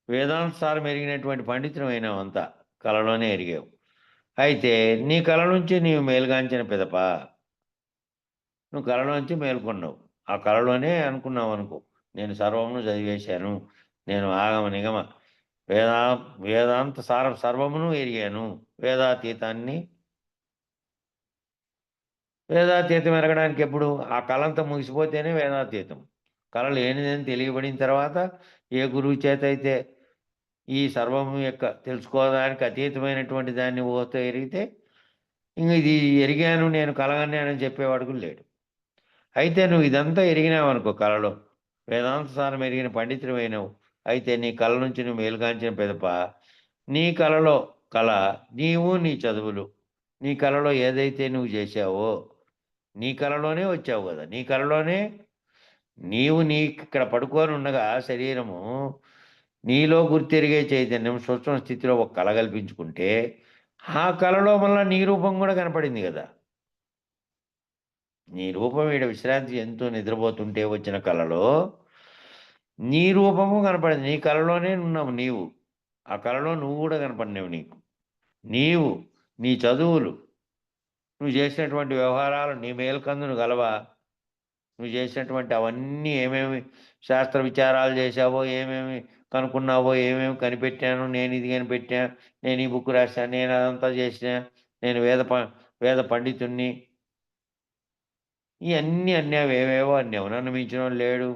వేదాంత సారం ఎరిగినటువంటి పండితుడు అయినావు అంతా కళలోనే ఎరిగావు. అయితే నీ కళ నుంచి నీవు మేలుగాంచిన పిదప నువ్వు కళలోంచి మేల్కొన్నావు. ఆ కళలోనే అనుకున్నావు అనుకో, నేను సర్వమును చదివేశాను, నేను ఆగమ నిగమ వేదాంత సారం సర్వమును ఎరిగాను. వేదాతీతం ఎరగడానికి ఎప్పుడు ఆ కళంతా ముగిసిపోతేనే వేదాతీతం. కళ లేనిదని తెలియబడిన తర్వాత ఏ గురువు చేత అయితే ఈ సర్వము యొక్క తెలుసుకోవడానికి అతీతమైనటువంటి దాన్ని ఓతో ఎరిగితే ఇంక ఇది ఎరిగాను నేను కలగన్నానని చెప్పేవాడుకు లేడు. అయితే నువ్వు ఇదంతా ఎరిగినావు అనుకో కళలో, వేదాంత సారం ఎరిగిన పండితుడు అయినావు. అయితే నీ కళ నుంచి నువ్వు మేలుగాంచిన పెదప నీ కళలో కళ నీవు నీ చదువులు నీ కళలో ఏదైతే నువ్వు చేశావో నీ కళలోనే వచ్చావు కదా. నీ కళలోనే నీవు ఇక్కడ పడుకొని ఉండగా శరీరము నీలో గుర్తెరిగే చైతన్యం సూక్ష్మ స్థితిలో ఒక కళ కల్పించుకుంటే ఆ కళలో మళ్ళీ నీ రూపం కూడా కనపడింది కదా. నీ రూపం ఈడ విశ్రాంతి ఎంతో నిద్రపోతుంటే వచ్చిన కళలో నీ రూపము కనపడింది. నీ కళలోనే ఉన్నావు నీవు. ఆ కళలో నువ్వు కూడా కనపడినావు. నీవు నీ చదువులు నువ్వు చేసినటువంటి వ్యవహారాలు నీ మేల్కందును గలవా, నువ్వు చేసినటువంటి అవన్నీ ఏమేమి శాస్త్ర విచారాలు చేశావో, ఏమేమి కనుక్కున్నావో, ఏమేమి కనిపెట్టాను, నేను ఇది కనిపెట్టాను, నేను ఈ బుక్ రాశాను, నేను అదంతా చేసిన, నేను వేద పండితుణ్ణి, ఇవన్నీ అన్నావు. ఏవేవో అన్నావు. నన్ను మించిన లేడు,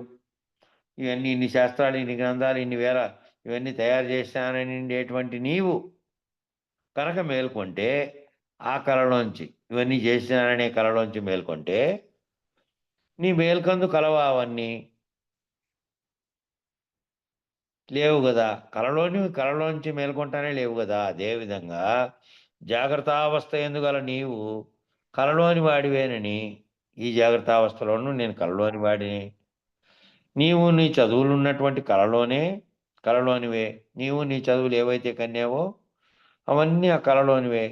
ఇవన్నీ ఇన్ని శాస్త్రాలు ఇన్ని గ్రంథాలు ఇన్ని వేల ఇవన్నీ తయారు చేశాననేటువంటి నీవు కనుక మేల్కొంటే ఆ కళలోంచి ఇవన్నీ చేశాననే కళలోంచి మేల్కొంటే నీ మేల్కందు కలవా అవన్నీ లేవు కదా. కళలోంచి మేల్కొంటానే లేవు కదా. అదేవిధంగా జాగ్రత్తావస్థ ఎందుగల నీవు కళలోని వాడివేనని, ఈ జాగ్రత్తావస్థలోనూ నేను కళలోని వాడిని. నీవు నీ చదువులు ఉన్నటువంటి కళలోనివే. నీవు నీ చదువులు ఏవైతే కన్నావో అవన్నీ ఆ కళలోనివే.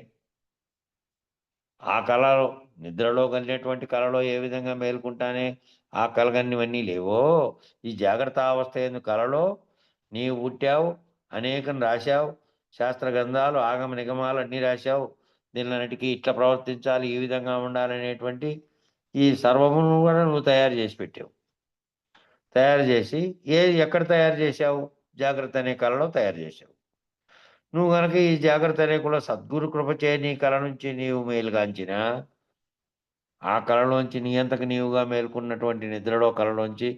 ఆ కళలో నిద్రలో కలిగినటువంటి కళలో ఏ విధంగా మేల్కుంటానే ఆ కలగనివన్నీ లేవో, ఈ జాగ్రత్త అవస్థ ఎందు కళలో నీవు పుట్టావు, అనేకం రాశావు, శాస్త్ర గ్రంథాలు ఆగమ నిగమాలు అన్నీ రాశావు. దీనిలన్నిటికీ ఇట్లా ప్రవర్తించాలి, ఈ విధంగా ఉండాలనేటువంటి ఈ సర్వమును కూడా నువ్వు తయారు చేసి పెట్టావు. తయారు చేసి ఎక్కడ తయారు చేశావు? జాగ్రత్త అనే కళలో తయారు చేశావు. నువ్వు కనుక ఈ జాగ్రత్త అనే కూడా సద్గురు కృపచే నీ కళ నుంచి నీవు మేలుగాంచిన ఆ కళలోంచి నీ అంతకు నీవుగా మేల్కొన్నటువంటి నిద్రలో కళలోంచి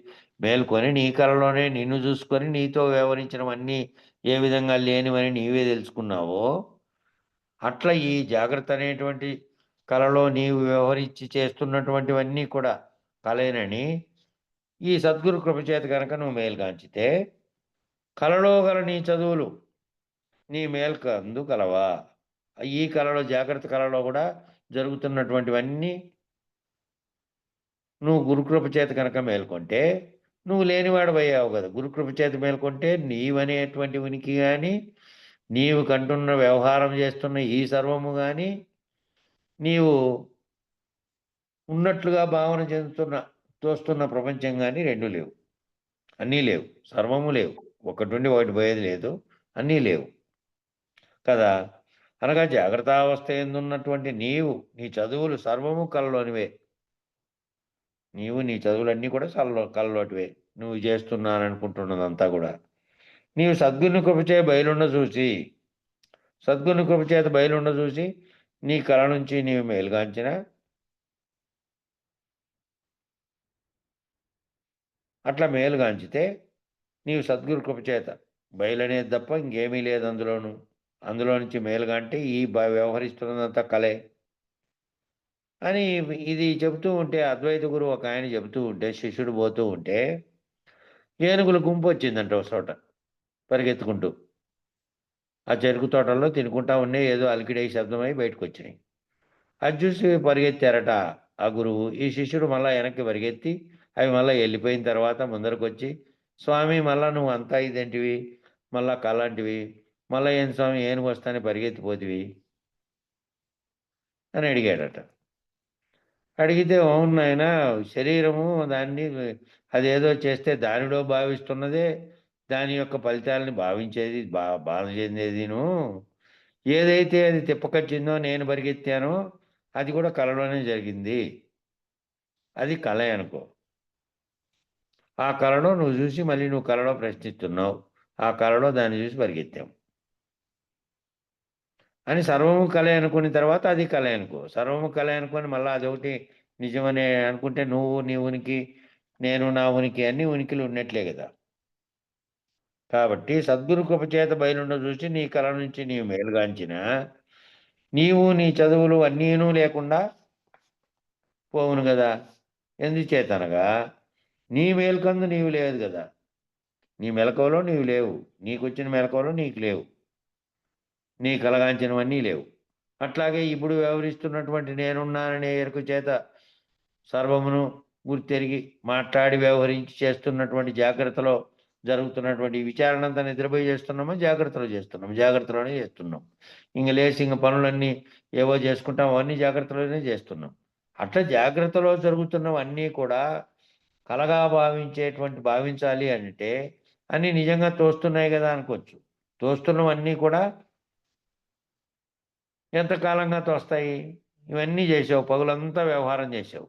మేల్కొని నీ కళలోనే నిన్ను చూసుకొని నీతో వ్యవహరించినవన్నీ ఏ విధంగా లేనివని నీవే తెలుసుకున్నావో అట్లా ఈ జాగ్రత్త అనేటువంటి కళలో నీవు వ్యవహరించి చేస్తున్నటువంటివన్నీ కూడా కలేనని ఈ సద్గురు కృపచేత కనుక నువ్వు మేలుగాంచితే కలలో గల నీ చదువులు నీ మేల్కందు కలవా. ఈ కళలో జాగ్రత్త కళలో కూడా జరుగుతున్నటువంటివన్నీ నువ్వు గురుకృప చేత కనుక మేల్కొంటే నువ్వు లేనివాడవయ్యావు కదా. గురుకృప చేత మేల్కొంటే నీవనేటువంటి ఉనికి కానీ, నీవు కంటున్న వ్యవహారం చేస్తున్న ఈ సర్వము కానీ, నీవు ఉన్నట్లుగా భావన తోస్తున్న ప్రపంచం కానీ రెండు లేవు, అన్నీ లేవు, సర్వము లేవు. ఒకటి నుండి ఒకటి పోయేది లేదు, అన్నీ లేవు కదా. అనగా జాగ్రత్తావస్థ ఎందున్నటువంటి నీవు నీ చదువులు సర్వము కలలోనివే. నీవు నీ చదువులన్నీ కూడా కలలోటివే. నువ్వు చేస్తున్నాననుకుంటున్నదంతా కూడా నీవు సద్గురుని కృపచే బయలుండ చూసి, సద్గురుని కృపచేత బయలుండ చూసి నీ కళ నుంచి నీవు మేలుగాంచిన అట్లా మేలుగాంచితే నీవు సద్గురు కృపచేత బయలనేది తప్ప ఇంకేమీ లేదు అందులోను. అందులో నుంచి మేలుగాంటే ఈ వ్యవహరిస్తున్నదంతా కలే అని ఇది చెబుతూ ఉంటే అద్వైత గురువు ఒక ఆయన చెబుతూ ఉంటే శిష్యుడు పోతూ ఉంటే ఏనుగుల గుంపు వచ్చిందంట ఒక చోట పరిగెత్తుకుంటూ. ఆ చెరుకు తోటల్లో తినుకుంటా ఉండే ఏదో అలికిడే శబ్దమై బయటకు వచ్చినాయి. అది చూసి పరిగెత్తారట ఆ గురువు. ఈ శిష్యుడు మళ్ళీ వెనక్కి పరిగెత్తి అవి మళ్ళీ వెళ్ళిపోయిన తర్వాత ముందరకు వచ్చి, స్వామి మళ్ళా నువ్వు అంతా ఇదేంటివి, మళ్ళా కలాంటివి, మళ్ళీ ఏం స్వామి ఏనుగు వస్తానే పరిగెత్తిపోతివి అని అడిగాడట. అడిగితే అవును నాయన, శరీరము దాన్ని అదేదో చేస్తే దానిలో భావిస్తున్నదే దాని యొక్క ఫలితాలని భావించేది బాధ చెందేదిను. ఏదైతే అది తిప్పకొచ్చిందో నేను పరిగెత్తానో అది కూడా కళలోనే జరిగింది. అది కళ అనుకో. ఆ కళలో నువ్వు చూసి మళ్ళీ నువ్వు కళలో ప్రశ్నిస్తున్నావు. ఆ కళలో దాన్ని చూసి పరిగెత్తావు అని సర్వము కళ అనుకున్న తర్వాత అది కళ అనుకో. సర్వము కళ అనుకొని మళ్ళీ అదొకటి నిజమనే అనుకుంటే నువ్వు నీ ఉనికి, నేను నా ఉనికి అన్ని ఉనికిలు ఉన్నట్లే కదా. కాబట్టి సద్గురు కృపచేత బయలుండ చూసి నీ కళ నుంచి నీవు మేలుగాంచిన నీవు నీ చదువులు అన్నీనూ లేకుండా పోవును కదా. ఎందుచేతనగా నీ మేల్కందు నీవు లేదు కదా. నీ మెలకువలో నీవు లేవు, నీకు వచ్చిన మెలకువలో నీకు లేవు, నీ కలగాంచినవన్నీ లేవు. అట్లాగే ఇప్పుడు వ్యవహరిస్తున్నటువంటి నేనున్నాననే ఎరుక చేత సర్వమును గుర్తెరిగి మాట్లాడి వ్యవహరించి చేస్తున్నటువంటి జాగ్రత్తలో జరుగుతున్నటువంటి విచారణ అంతా నిద్రపోయి చేస్తున్నామా, జాగ్రత్తలో చేస్తున్నాం, జాగ్రత్తలోనే చేస్తున్నాం. ఇంక లేచి ఇంక పనులన్నీ ఏవో చేసుకుంటాం, అవన్నీ జాగ్రత్తలోనే చేస్తున్నాం. అట్లా జాగ్రత్తలో జరుగుతున్నవన్నీ కూడా కలగా భావించాలి అంటే అన్నీ నిజంగా తోస్తున్నాయి కదా అనుకోవచ్చు. తోస్తున్నవన్నీ కూడా ఎంతకాలంగా తోస్తాయి? ఇవన్నీ చేసావు, పగులంతా వ్యవహారం చేసావు,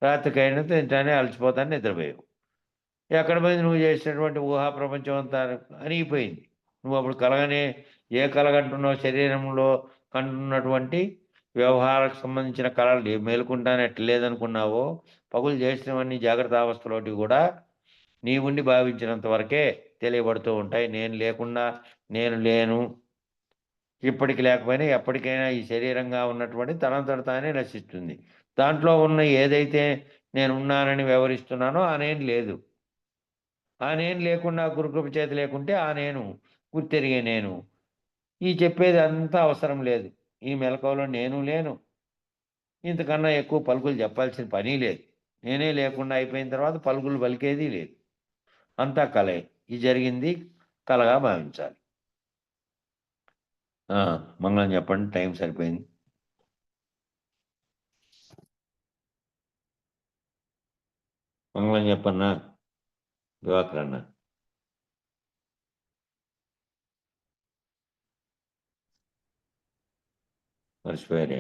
రాత్రికైనా తింటానే అలసిపోతాను నిద్రపోయావు. ఎక్కడ పోయింది నువ్వు చేసినటువంటి ఊహా ప్రపంచం అంతా అనిగిపోయింది. నువ్వు అప్పుడు కలగనే ఏ కలగంటున్నావు, శరీరంలో కంటున్నటువంటి వ్యవహారకు సంబంధించిన కళలు మేలుకుంటానే లేదనుకున్నావో పగులు చేసినవన్నీ జాగ్రత్త అవస్థలోటి కూడా నీ ఉండి భావించినంత వరకే తెలియబడుతూ ఉంటాయి. నేను లేకుండా నేను లేను, ఇప్పటికి లేకపోయినా ఎప్పటికైనా ఈ శరీరంగా ఉన్నటువంటి తనంతట తానే నశిస్తుంది. దాంట్లో ఉన్న ఏదైతే నేను ఉన్నానని వ్యవహరిస్తున్నానో ఆ నేను లేదు. ఆ నేను లేకుండా గురుకృప చేత లేకుంటే ఆ నేను గుర్తెరిగే నేను. ఈ చెప్పేది అంతా అవసరం లేదు. ఈ మెలకువలో నేను లేను, ఇంతకన్నా ఎక్కువ పలుకులు చెప్పాల్సిన పని లేదు. నేనే లేకుండా అయిపోయిన తర్వాత పలుకులు పలికేది లేదు, అంతా కలే. ఇది జరిగింది కలగా భావించాలి. మంగళం చెప్పండి, టైం సరిపోయింది. మంగళం చెప్పన్నా దివాకర్ అన్న. మర్చిపోయారే.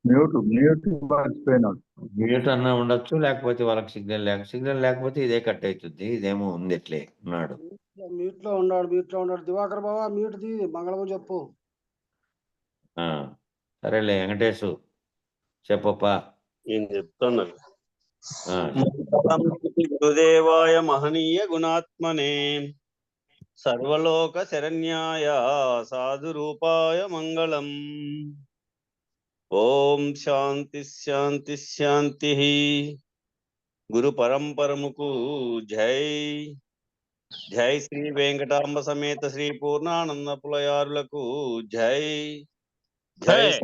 మ్యూట్ అన్నా ఉండొచ్చు, లేకపోతే వాళ్ళకి సిగ్నల్ లేకపోతే ఇదే కట్ అవుతుంది. ఇదేమో ఉంది ఎట్లే ఉన్నాడు. మ్యూట్ లో ఉన్నాడు దివాకర్ బాబా, మ్యూట్ ది మంగళం చెప్పు. సరేలే వెంకటేశు చెప్పప్పా. నేను చెప్తాను. గురుదేవాయ మహనీయ గుణాత్మనే సర్వలోక శరణ్యాయ సాధు రూపాయ మంగళం. ఓం శాంతి శాంతి శాంతి. గురు పరంపరముకు జై. జై శ్రీ వెంకటాంబ సమేత శ్రీ పూర్ణానంద పులయారులకు జై. జై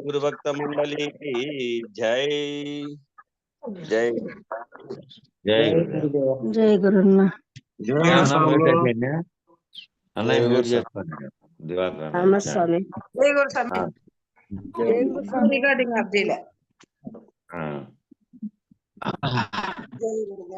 గురు భక్త మండలికి జై. జై జై జై గురున్న. అన్నయ్య మ్యూట్ చేసుకోండి. దివాకర్ రామస్వామి. జై గురు స్వామి. జై గురు స్వామి. రికార్డింగ్ ఆఫ్ చేయలే. ఆ. జై గురుదేవ.